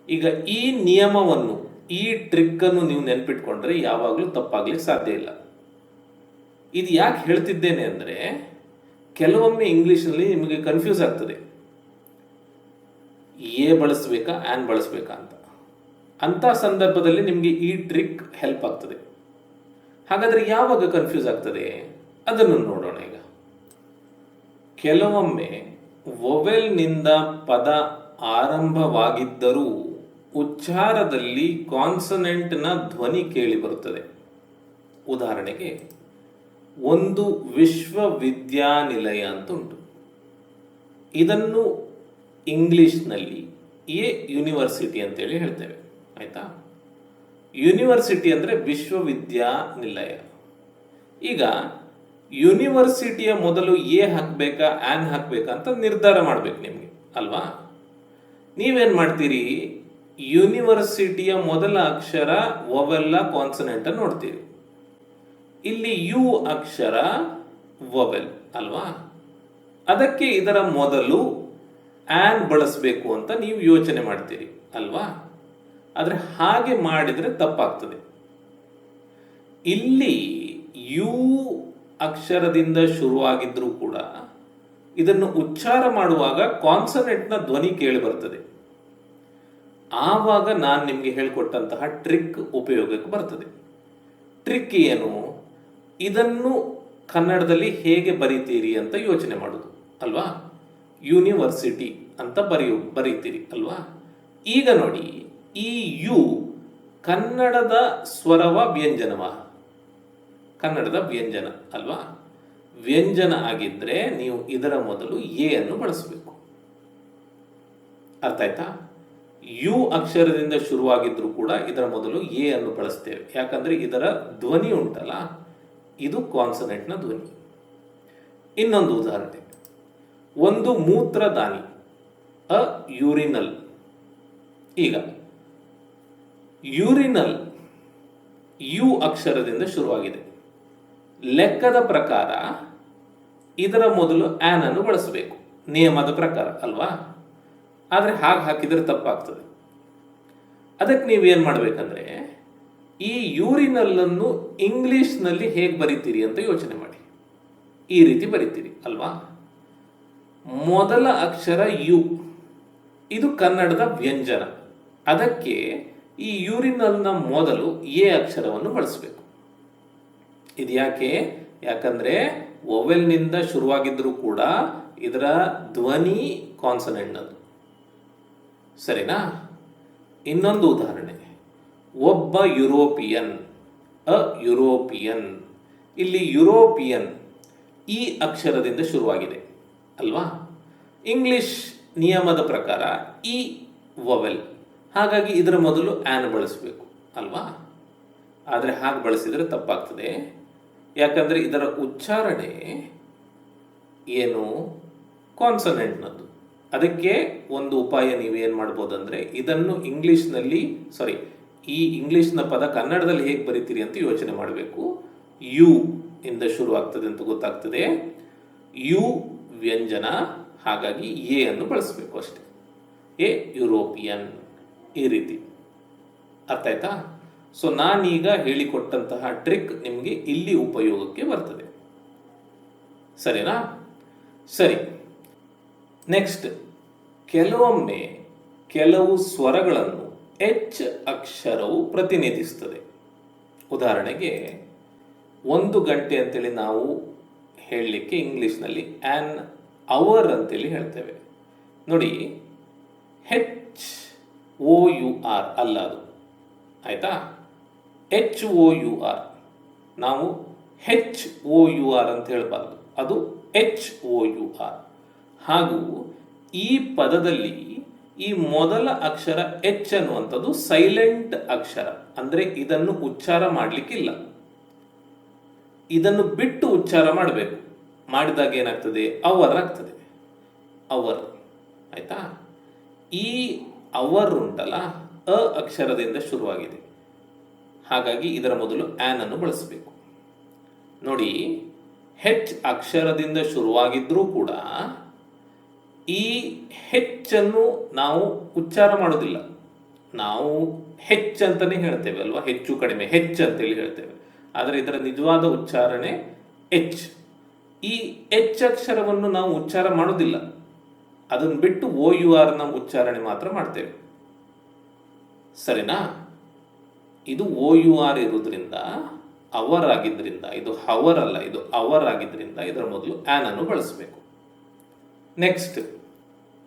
ಈಗ ಈ ನಿಯಮವನ್ನು, ಈ ಟ್ರಿಕ್ ಅನ್ನು ನೀವು ನೆನ್ಪಿಟ್ಕೊಂಡ್ರೆ ಯಾವಾಗಲೂ ತಪ್ಪಾಗ್ಲಿಕ್ಕೆ ಸಾಧ್ಯ ಇಲ್ಲ. ಇದು ಯಾಕೆ ಹೇಳ್ತಿದ್ದೇನೆ ಅಂದ್ರೆ, ಕೆಲವೊಮ್ಮೆ ಇಂಗ್ಲಿಷ್ನಲ್ಲಿ ನಿಮಗೆ ಕನ್ಫ್ಯೂಸ್ ಆಗ್ತದೆ, ಎ ಬಳಸಬೇಕಾ ಆನ್ ಬಳಸಬೇಕಾ ಅಂತ ಸಂದರ್ಭದಲ್ಲಿ ನಿಮಗೆ ಈ ಟ್ರಿಕ್ ಹೆಲ್ಪ್ ಆಗ್ತದೆ. ಹಾಗಾದ್ರೆ ಯಾವಾಗ ಕನ್ಫ್ಯೂಸ್ ಆಗ್ತದೆ ಅದನ್ನು ನೋಡೋಣ. ಈಗ ಕೆಲವೊಮ್ಮೆ ವೊವೆಲ್ನಿಂದ ಪದ ಆರಂಭವಾಗಿದ್ದರೂ ಉಚ್ಚಾರದಲ್ಲಿ ಕಾನ್ಸನೆಂಟ್ನ ಧ್ವನಿ ಕೇಳಿ ಬರುತ್ತದೆ. ಉದಾಹರಣೆಗೆ, ಒಂದು ವಿಶ್ವವಿದ್ಯಾನಿಲಯ ಅಂತ ಉಂಟು. ಇದನ್ನು ಇಂಗ್ಲಿಷ್ನಲ್ಲಿ ಎ ಯೂನಿವರ್ಸಿಟಿ ಅಂತೇಳಿ ಹೇಳ್ತೇವೆ. ಆಯ್ತಾ? ಯೂನಿವರ್ಸಿಟಿ ಅಂದರೆ ವಿಶ್ವವಿದ್ಯಾನಿಲಯ. ಈಗ ಯೂನಿವರ್ಸಿಟಿಯ ಮೊದಲು ಎ ಹಾಕಬೇಕಾ ಆನ್ ಹಾಕಬೇಕಾ ಅಂತ ನಿರ್ಧಾರ ಮಾಡ್ಬೇಕು ನಿಮಗೆ ಅಲ್ವಾ. ನೀವೇನ್ ಮಾಡ್ತೀರಿ, ಯೂನಿವರ್ಸಿಟಿಯ ಮೊದಲ ಅಕ್ಷರ ವೊವೆಲ್ಲ ಕಾನ್ಸನೆಂಟ್ ಅನ್ನು ನೋಡ್ತೀರಿ. ಇಲ್ಲಿ ಯು ಅಕ್ಷರ ವೊವೆಲ್ ಅಲ್ವಾ, ಅದಕ್ಕೆ ಇದರ ಮೊದಲು ಆನ್ ಬಳಸಬೇಕು ಅಂತ ನೀವು ಯೋಚನೆ ಮಾಡ್ತೀರಿ ಅಲ್ವಾ. ಆದ್ರೆ ಹಾಗೆ ಮಾಡಿದ್ರೆ ತಪ್ಪಾಗ್ತದೆ. ಇಲ್ಲಿ ಯು ಅಕ್ಷರದಿಂದ ಶುರುವಾಗಿದ್ರೂ ಕೂಡ ಇದನ್ನು ಉಚ್ಚಾರ ಮಾಡುವಾಗ ಕಾನ್ಸನೆಂಟ್ನ ಧ್ವನಿ ಕೇಳಿ ಬರ್ತದೆ. ಆವಾಗ ನಾನು ನಿಮಗೆ ಹೇಳಿಕೊಟ್ಟಂತಹ ಟ್ರಿಕ್ ಉಪಯೋಗಕ್ಕೆ ಬರ್ತದೆ. ಟ್ರಿಕ್ ಏನು? ಇದನ್ನು ಕನ್ನಡದಲ್ಲಿ ಹೇಗೆ ಬರೀತೀರಿ ಅಂತ ಯೋಚನೆ ಮಾಡೋದು ಅಲ್ವಾ. ಯೂನಿವರ್ಸಿಟಿ ಅಂತ ಬರೀತೀರಿ ಅಲ್ವಾ. ಈಗ ನೋಡಿ, ಈ ಯು ಕನ್ನಡದ ಸ್ವರವ ವ್ಯಂಜನವ? ಕನ್ನಡದ ವ್ಯಂಜನ ಅಲ್ವಾ. ವ್ಯಂಜನ ಆಗಿದ್ರೆ ನೀವು ಇದರ ಮೊದಲು ಎ ಅನ್ನು ಬಳಸಬೇಕು. ಅರ್ಥ ಆಯ್ತಾ? ಯು ಅಕ್ಷರದಿಂದ ಶುರುವಾಗಿದ್ರೂ ಕೂಡ ಇದರ ಮೊದಲು ಎ ಅನ್ನು ಬಳಸ್ತೇವೆ. ಯಾಕಂದ್ರೆ ಇದರ ಧ್ವನಿ ಉಂಟಲ್ಲ, ಇದು ಕಾನ್ಸನೆಂಟ್ನ ಧ್ವನಿ. ಇನ್ನೊಂದು ಉದಾಹರಣೆ, ಒಂದು ಮೂತ್ರದಾನಿ, ಅ ಯೂರಿನಲ್. ಈಗ ಯೂರಿನಲ್ ಯು ಅಕ್ಷರದಿಂದ ಶುರುವಾಗಿದೆ. ಲೆಕ್ಕದ ಪ್ರಕಾರ ಇದರ ಮೊದಲು ಆನ್ ಅನ್ನು ಬಳಸಬೇಕು, ನಿಯಮದ ಪ್ರಕಾರ ಅಲ್ವಾ. ಆದರೆ ಹಾಗೆ ಹಾಕಿದರೆ ತಪ್ಪಾಗ್ತದೆ. ಅದಕ್ಕೆ ನೀವೇನು ಮಾಡಬೇಕಂದ್ರೆ, ಈ ಯೂರಿನಲ್ಲನ್ನು ಇಂಗ್ಲಿಷ್ನಲ್ಲಿ ಹೇಗೆ ಬರಿತೀರಿ ಅಂತ ಯೋಚನೆ ಮಾಡಿ. ಈ ರೀತಿ ಬರಿತೀರಿ ಅಲ್ವಾ. ಮೊದಲ ಅಕ್ಷರ ಯು, ಇದು ಕನ್ನಡದ ವ್ಯಂಜನ. ಅದಕ್ಕೆ ಈ ಯೂರಿನಲ್ನ ಮೊದಲು ಎ ಅಕ್ಷರವನ್ನು ಬಳಸಬೇಕು. ಇದು ಯಾಕೆ? ಯಾಕಂದ್ರೆ ವೊವೆಲ್ನಿಂದ ಶುರುವಾಗಿದ್ರೂ ಕೂಡ ಇದರ ಧ್ವನಿ ಕಾನ್ಸನೆಂಟ್ನದು. ಸರಿನಾ? ಇನ್ನೊಂದು ಉದಾಹರಣೆ, ಒಬ್ಬ ಯುರೋಪಿಯನ್, ಅ ಯುರೋಪಿಯನ್. ಇಲ್ಲಿ ಯುರೋಪಿಯನ್ ಈ ಅಕ್ಷರದಿಂದ ಶುರುವಾಗಿದೆ ಅಲ್ವಾ. ಇಂಗ್ಲಿಷ್ ನಿಯಮದ ಪ್ರಕಾರ ಈ ವೊವೆಲ್, ಹಾಗಾಗಿ ಇದರ ಮೊದಲು ಆನ್ ಬಳಸಬೇಕು ಅಲ್ವಾ. ಆದರೆ ಹಾಗೆ ಬಳಸಿದರೆ ತಪ್ಪಾಗ್ತದೆ. ಯಾಕಂದರೆ ಇದರ ಉಚ್ಚಾರಣೆ ಏನು? ಕಾನ್ಸನೆಂಟ್ನದ್ದು. ಅದಕ್ಕೆ ಒಂದು ಉಪಾಯ ನೀವೇನು ಮಾಡ್ಬೋದಂದರೆ, ಇದನ್ನು ಇಂಗ್ಲೀಷ್ನಲ್ಲಿ ಈ ಇಂಗ್ಲೀಷ್ನ ಪದ ಕನ್ನಡದಲ್ಲಿ ಹೇಗೆ ಬರಿತೀರಿ ಅಂತ ಯೋಚನೆ ಮಾಡಬೇಕು. ಯು ಇಂದ ಶುರುವಾಗ್ತದೆ ಅಂತ ಗೊತ್ತಾಗ್ತದೆ. ಯು ವ್ಯಂಜನ, ಹಾಗಾಗಿ ಎ ಅನ್ನು ಬಳಸಬೇಕು ಅಷ್ಟೇ. ಎ ಯುರೋಪಿಯನ್, ಈ ರೀತಿ. ಅರ್ಥ ಆಯ್ತಾ? ಸೊ ನಾನೀಗ ಹೇಳಿಕೊಟ್ಟಂತಹ ಟ್ರಿಕ್ ನಿಮಗೆ ಇಲ್ಲಿ ಉಪಯೋಗಕ್ಕೆ ಬರ್ತದೆ. ಸರಿನಾ? ಸರಿ. ನೆಕ್ಸ್ಟ್, ಕೆಲವೊಮ್ಮೆ ಕೆಲವು ಸ್ವರಗಳನ್ನು ಎಚ್ ಅಕ್ಷರವು ಪ್ರತಿನಿಧಿಸ್ತದೆ. ಉದಾಹರಣೆಗೆ 1 ಗಂಟೆ ಅಂತೇಳಿ ನಾವು ಹೇಳಲಿಕ್ಕೆ ಇಂಗ್ಲಿಷ್ನಲ್ಲಿ ಆನ್ ಅವರ್ ಅಂತೇಳಿ ಹೇಳ್ತೇವೆ ನೋಡಿ. HOUR ಅಲ್ಲ ಅದು, ಆಯ್ತಾ. HOUR ನಾವು HOUR ಅಂತ ಹೇಳಬಾರ್ದು, ಅದು HOUR. ಹಾಗೂ ಈ ಪದದಲ್ಲಿ ಈ ಮೊದಲ ಅಕ್ಷರ ಎಚ್ ಅನ್ನುವಂಥದ್ದು ಸೈಲೆಂಟ್ ಅಕ್ಷರ, ಅಂದ್ರೆ ಇದನ್ನು ಉಚ್ಚಾರ ಮಾಡಲಿಕ್ಕಿಲ್ಲ. ಇದನ್ನು ಬಿಟ್ಟು ಉಚ್ಚಾರ ಮಾಡಬೇಕು. ಮಾಡಿದಾಗ ಏನಾಗ್ತದೆ? ಅವರ್ ಆಗ್ತದೆ. ಅವರ್, ಆಯ್ತಾ. ಈ ಅವರ್ ಉಂಟಲ್ಲ, ಅ ಅಕ್ಷರದಿಂದ ಶುರುವಾಗಿದೆ. ಹಾಗಾಗಿ ಇದರ ಮೊದಲು ಆನ್ ಅನ್ನು ಬಳಸಬೇಕು ನೋಡಿ. ಹೆಚ್ ಅಕ್ಷರದಿಂದ ಶುರುವಾಗಿದ್ರೂ ಕೂಡ ಈ ಹೆಚ್ಚನ್ನು ನಾವು ಉಚ್ಚಾರ ಮಾಡೋದಿಲ್ಲ. ನಾವು ಹೆಚ್ಚ್ ಅಂತಾನೆ ಹೇಳ್ತೇವೆ ಅಲ್ವಾ, ಹೆಚ್ಚು ಕಡಿಮೆ ಹೆಚ್ಚ್ ಅಂತೇಳಿ ಹೇಳ್ತೇವೆ. ಆದರೆ ಇದರ ನಿಜವಾದ ಉಚ್ಚಾರಣೆ ಎಚ್. ಈ ಎಚ್ ಅಕ್ಷರವನ್ನು ನಾವು ಉಚ್ಚಾರ ಮಾಡೋದಿಲ್ಲ. ಅದನ್ನು ಬಿಟ್ಟು OUR ನಾವು ಉಚ್ಚಾರಣೆ ಮಾತ್ರ ಮಾಡ್ತೇವೆ. ಸರಿನಾ? ಇದು OUR ಇರುವುದರಿಂದ, ಅವರ್ ಆಗಿದ್ರಿಂದ, ಇದು ಹವರ್ ಅಲ್ಲ, ಇದು ಅವರ್ ಆಗಿದ್ರಿಂದ ಇದರ ಮೊದಲು ಆನ್ ಅನ್ನು ಬಳಸಬೇಕು. ನೆಕ್ಸ್ಟ್,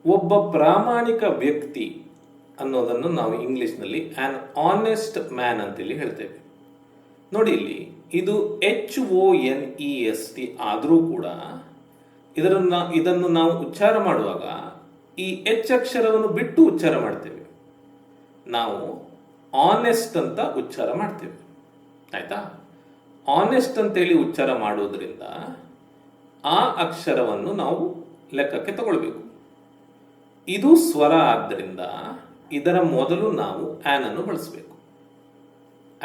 ಒಬ್ಬ ಪ್ರಾಮಾಣಿಕ ವ್ಯಕ್ತಿ ಅನ್ನೋದನ್ನು ನಾವು ಇಂಗ್ಲಿಷ್ನಲ್ಲಿ ಆನ್ ಆನೆಸ್ಟ್ ಮ್ಯಾನ್ ಅಂತೇಳಿ ಹೇಳ್ತೇವೆ ನೋಡಿ. ಇಲ್ಲಿ ಇದು HONEST ಆದರೂ ಕೂಡ ಇದನ್ನು ನಾವು ಉಚ್ಚಾರ ಮಾಡುವಾಗ ಈ ಎಚ್ ಅಕ್ಷರವನ್ನು ಬಿಟ್ಟು ಉಚ್ಚಾರ ಮಾಡ್ತೇವೆ. ನಾವು ಆನೆಸ್ಟ್ ಅಂತ ಉಚ್ಚಾರ ಮಾಡ್ತೇವೆ, ಆಯ್ತಾ. ಆನೆಸ್ಟ್ ಅಂತೇಳಿ ಉಚ್ಚಾರ ಮಾಡೋದ್ರಿಂದ ಆ ಅಕ್ಷರವನ್ನು ನಾವು ಲೆಕ್ಕಕ್ಕೆ ತಗೊಳ್ಬೇಕು. ಇದು ಸ್ವರ ಆದ್ದರಿಂದ ಇದರ ಮೊದಲು ನಾವು ಆನ್ ಅನ್ನು ಬಳಸಬೇಕು.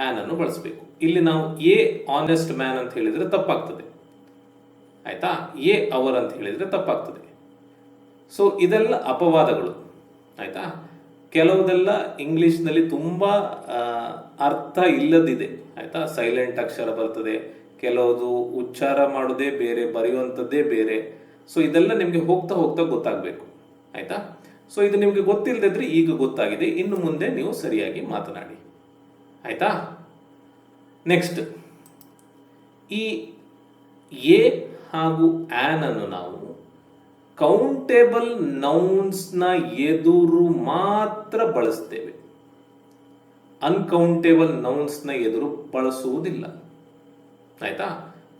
ಆನ್ ಅನ್ನು ಬಳಸಬೇಕು. ಇಲ್ಲಿ ನಾವು ಎ ಆನೆಸ್ಟ್ ಮ್ಯಾನ್ ಅಂತ ಹೇಳಿದ್ರೆ ತಪ್ಪಾಗ್ತದೆ, ಆಯ್ತಾ. ಎ ಅವರ್ ಅಂತ ಹೇಳಿದ್ರೆ ತಪ್ಪಾಗ್ತದೆ. ಸೊ ಇದೆಲ್ಲ ಅಪವಾದಗಳು, ಆಯ್ತಾ. ಕೆಲವುದೆಲ್ಲ ಇಂಗ್ಲಿಷ್ನಲ್ಲಿ ತುಂಬಾ ಅರ್ಥ ಇಲ್ಲದಿದೆ, ಆಯ್ತಾ. ಸೈಲೆಂಟ್ ಅಕ್ಷರ ಬರ್ತದೆ, ಕೆಲವುದು ಉಚ್ಚಾರ ಮಾಡೋದೇ ಬೇರೆ, ಬರೆಯುವಂಥದ್ದೇ ಬೇರೆ. ಸೊ ಇದೆಲ್ಲ ನಿಮಗೆ ಹೋಗ್ತಾ ಹೋಗ್ತಾ ಗೊತ್ತಾಗಬೇಕು, ಆಯ್ತಾ. ಸೊ ಇದು ನಿಮಗೆ ಗೊತ್ತಿಲ್ಲದಿದ್ರೆ ಈಗ ಗೊತ್ತಾಗಿದೆ, ಇನ್ನು ಮುಂದೆ ನೀವು ಸರಿಯಾಗಿ ಮಾತನಾಡಿ, ಆಯ್ತಾ. ನೆಕ್ಸ್ಟ್, ಈ ಎ ಹಾಗೂ ಆನ್ ಅನ್ನು ನಾವು ಕೌಂಟೇಬಲ್ ನೌನ್ಸ್ನ ಎದುರು ಮಾತ್ರ ಬಳಸ್ತೇವೆ. ಅನ್ಕೌಂಟೇಬಲ್ ನೌನ್ಸ್ನ ಎದುರು ಬಳಸುವುದಿಲ್ಲ, ಆಯ್ತಾ.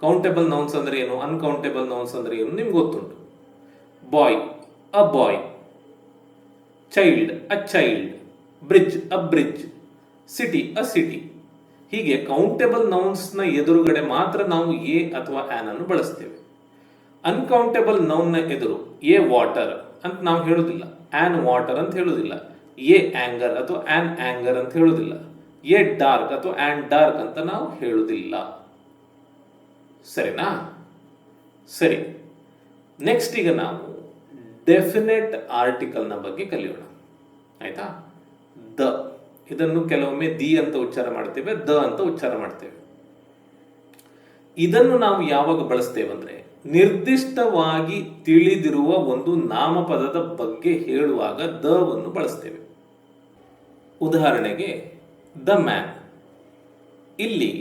ಕೌಂಟೇಬಲ್ ನೌನ್ಸ್ ಅಂದ್ರೆ ಏನು, ಅನ್ಕೌಂಟೇಬಲ್ ನೌನ್ಸ್ ಅಂದ್ರೆ ಏನು ನಿಮ್ಗೆ ಗೊತ್ತುಂಟು. Boy, a boy. Child, a child. Bridge a bridge, city a city. ಹೀಗೆ ಕೌಂಟೇಬಲ್ ನೌನ್ಸ್ನ ಎದುರುಗಡೆ ಮಾತ್ರ ನಾವು ಎ ಅಥವಾ ಆನ್ ಅನ್ನು ಬಳಸ್ತೇವೆ. ಅನ್ಕೌಂಟೇಬಲ್ ನೌನ್ನ ಎದುರು ಎ ವಾಟರ್ ಅಂತ ನಾವು ಹೇಳುದಿಲ್ಲ, ಆನ್ ವಾಟರ್ ಅಂತ ಹೇಳುದಿಲ್ಲ, ಎ ಆಂಗರ್ ಅಥವಾ ಆನ್ ಆಂಗರ್ ಅಂತ ಹೇಳುದಿಲ್ಲ, ಎ ಡಾರ್ಕ್ ಅಥವಾ ಆನ್ ಡಾರ್ಕ್ ಅಂತ ನಾವು ಹೇಳುದಿಲ್ಲ. ಸರಿನಾ? ಸರಿ, ನೆಕ್ಸ್ಟ್ ಈಗ ನಾವು ಡೆಫಿನೆಟ್ ಆರ್ಟಿಕಲ್ನ ಬಗ್ಗೆ ಕಲಿಯೋಣ. ಆಯ್ತಾ? ದ, ಇದನ್ನು ಕೆಲವೊಮ್ಮೆ ದಿ ಅಂತ ಉಚ್ಚಾರ ಮಾಡ್ತೇವೆ, ದ ಅಂತ ಉಚ್ಚಾರ ಮಾಡ್ತೇವೆ. ಇದನ್ನು ನಾವು ಯಾವಾಗ ಬಳಸ್ತೇವೆ ಅಂದ್ರೆ ನಿರ್ದಿಷ್ಟವಾಗಿ ತಿಳಿದಿರುವ ಒಂದು ನಾಮಪದದ ಬಗ್ಗೆ ಹೇಳುವಾಗ ದ ವನ್ನು ಬಳಸ್ತೇವೆ. ಉದಾಹರಣೆಗೆ ದ ಮ್ಯಾನ್. ಇಲ್ಲಿ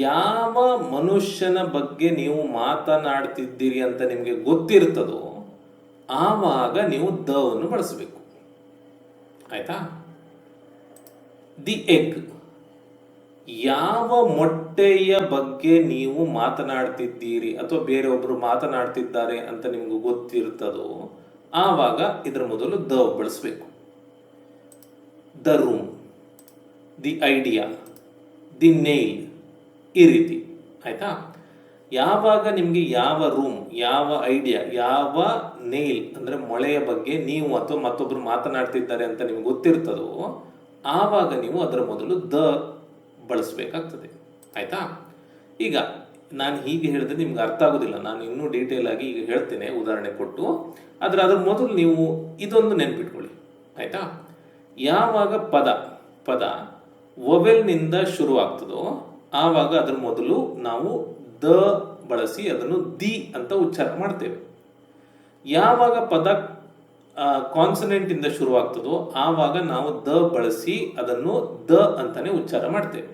ಯಾವ ಮನುಷ್ಯನ ಬಗ್ಗೆ ನೀವು ಮಾತನಾಡ್ತಿದ್ದೀರಿ ಅಂತ ನಿಮಗೆ ಗೊತ್ತಿರ್ತದೋ ಆವಾಗ ನೀವು ದ ವನ್ನು ಬಳಸಬೇಕು. ಆಯ್ತಾ? ದಿ ಎಗ್, ಯಾವ ಮೊಟ್ಟೆಯ ಬಗ್ಗೆ ನೀವು ಮಾತನಾಡ್ತಿದ್ದೀರಿ ಅಥವಾ ಬೇರೆಯೊಬ್ಬರು ಮಾತನಾಡ್ತಿದ್ದಾರೆ ಅಂತ ನಿಮ್ಗೆ ಗೊತ್ತಿರ್ತದೋ ಆವಾಗ ಇದರ ಮೊದಲು ದ ಬಳಸಬೇಕು. The room, the idea, the nail, ಈ ರೀತಿ. ಆಯ್ತಾ? ಯಾವಾಗ ನಿಮಗೆ ಯಾವ ರೂಮ್, ಯಾವ ಐಡಿಯಾ, ಯಾವ ನೇಲ್ ಅಂದ್ರೆ ಮೊಳೆಯ ಬಗ್ಗೆ ನೀವು ಅಥವಾ ಮತ್ತೊಬ್ಬರು ಮಾತನಾಡ್ತಿದ್ದಾರೆ ಅಂತ ನಿಮ್ಗೆ ಗೊತ್ತಿರ್ತದೋ ಆವಾಗ ನೀವು ಅದರ ಮೊದಲು ದ ಬಳಸಬೇಕಾಗ್ತದೆ. ಆಯ್ತಾ? ಈಗ ನಾನು ಹೀಗೆ ಹೇಳಿದ್ರೆ ನಿಮ್ಗೆ ಅರ್ಥ ಆಗೋದಿಲ್ಲ, ನಾನು ಇನ್ನೂ ಡೀಟೇಲ್ ಆಗಿ ಈಗ ಹೇಳ್ತೇನೆ ಉದಾಹರಣೆ ಕೊಟ್ಟು. ಆದರೆ ಅದ್ರ ಮೊದಲು ನೀವು ಇದೊಂದು ನೆನ್ಪಿಟ್ಕೊಳ್ಳಿ. ಆಯ್ತಾ? ಯಾವಾಗ ಪದ ವೊವೆಲ್ನಿಂದ ಶುರು ಆಗ್ತದೋ ಆವಾಗ ಅದ್ರ ಮೊದಲು ನಾವು ದ ಬಳಸಿ ಅದನ್ನು ದಿ ಅಂತ ಉಚ್ಚಾರ ಮಾಡ್ತೇವೆ. ಯಾವಾಗ ಪದ ಕಾನ್ಸನೆಂಟ್ ಇಂದ ಶುರುವಾಗ್ತದೋ ಆವಾಗ ನಾವು ದ ಬಳಸಿ ಅದನ್ನು ದ ಅಂತಾನೆ ಉಚ್ಚಾರ ಮಾಡ್ತೇವೆ.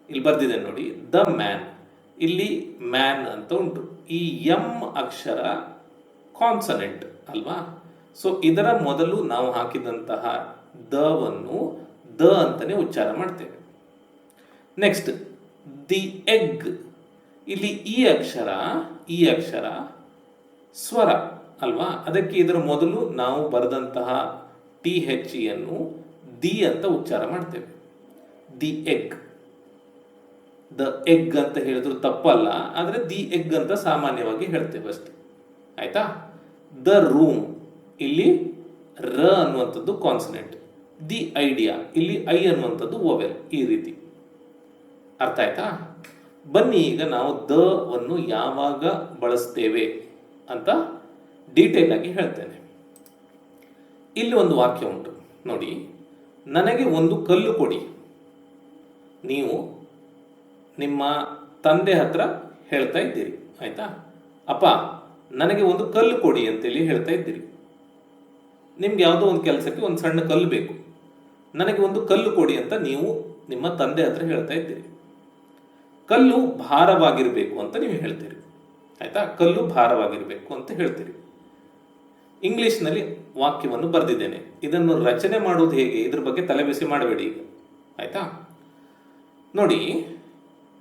ಇಲ್ಲಿ ಬರ್ದಿದೆ ನೋಡಿ, ದ ಮ್ಯಾನ್. ಇಲ್ಲಿ ಮ್ಯಾನ್ ಅಂತ ಉಂಟು. ಈ ಎಂ ಅಕ್ಷರ ಕಾನ್ಸನೆಂಟ್ ಅಲ್ವಾ? ಸೊ ಇದರ ಮೊದಲು ನಾವು ಹಾಕಿದಂತಹ ದ ವನ್ನು ದ ಅಂತಾನೆ ಉಚ್ಚಾರ ಮಾಡ್ತೇವೆ. Next the egg. ಇಲ್ಲಿ ಈ ಅಕ್ಷರ ಸ್ವರ ಅಲ್ವಾ? ಅದಕ್ಕೆ ಇದರ ಮೊದಲು ನಾವು ಬರೆದಂತಹ ಟಿ ಹೆಚ್ ಅನ್ನು ದಿ ಅಂತ ಉಚ್ಚಾರ ಮಾಡ್ತೇವೆ. The egg. ದ ಎಗ್ ಅಂತ ಹೇಳಿದ್ರು ತಪ್ಪಲ್ಲ, ಆದರೆ ದಿ ಎಗ್ ಅಂತ ಸಾಮಾನ್ಯವಾಗಿ ಹೇಳ್ತೇವೆ ಅಷ್ಟೇ. ಆಯ್ತಾ? The room. ಇಲ್ಲಿ ರ ಅನ್ನುವಂಥದ್ದು ಕಾನ್ಸನೆಂಟ್. The idea. ಇಲ್ಲಿ ಐ ಅನ್ನುವಂಥದ್ದು ವೊವೆಲ್. ಈ ರೀತಿ. ಅರ್ಥ ಆಯ್ತಾ? ಬನ್ನಿ ಈಗ ನಾವು ದ ವನ್ನು ಯಾವಾಗ ಬಳಸ್ತೇವೆ ಅಂತ ಡೀಟೇಲ್ ಆಗಿ ಹೇಳ್ತೇನೆ. ಇಲ್ಲಿ ಒಂದು ವಾಕ್ಯ ಉಂಟು ನೋಡಿ, ನನಗೆ ಒಂದು ಕಲ್ಲು ಕೊಡಿ. ನೀವು ನಿಮ್ಮ ತಂದೆ ಹತ್ರ ಹೇಳ್ತಾ ಇದ್ದೀರಿ. ಆಯ್ತಾ? ಅಪ್ಪ ನನಗೆ ಒಂದು ಕಲ್ಲು ಕೊಡಿ ಅಂತೇಳಿ ಹೇಳ್ತಾ ಇದ್ದೀರಿ. ನಿಮ್ಗೆ ಯಾವುದೋ ಒಂದು ಕೆಲಸಕ್ಕೆ ಒಂದು ಸಣ್ಣ ಕಲ್ಲು ಬೇಕು. ನನಗೆ ಒಂದು ಕಲ್ಲು ಕೊಡಿ ಅಂತ ನೀವು ನಿಮ್ಮ ತಂದೆ ಹತ್ರ ಹೇಳ್ತಾ ಇದ್ದೀರಿ. ಕಲ್ಲು ಭಾರವಾಗಿರಬೇಕು ಅಂತ ನೀವು ಹೇಳ್ತೀರಿ. ಆಯ್ತಾ? ಕಲ್ಲು ಭಾರವಾಗಿರಬೇಕು ಅಂತ ಹೇಳ್ತೀರಿ. ಇಂಗ್ಲಿಷ್ನಲ್ಲಿ ವಾಕ್ಯವನ್ನು ಬರೆದಿದ್ದೇನೆ. ಇದನ್ನು ರಚನೆ ಮಾಡುವುದು ಹೇಗೆ, ಇದ್ರ ಬಗ್ಗೆ ತಲೆಬಿಸಿ ಮಾಡಬೇಡಿ ಈಗ. ಆಯ್ತಾ? ನೋಡಿ,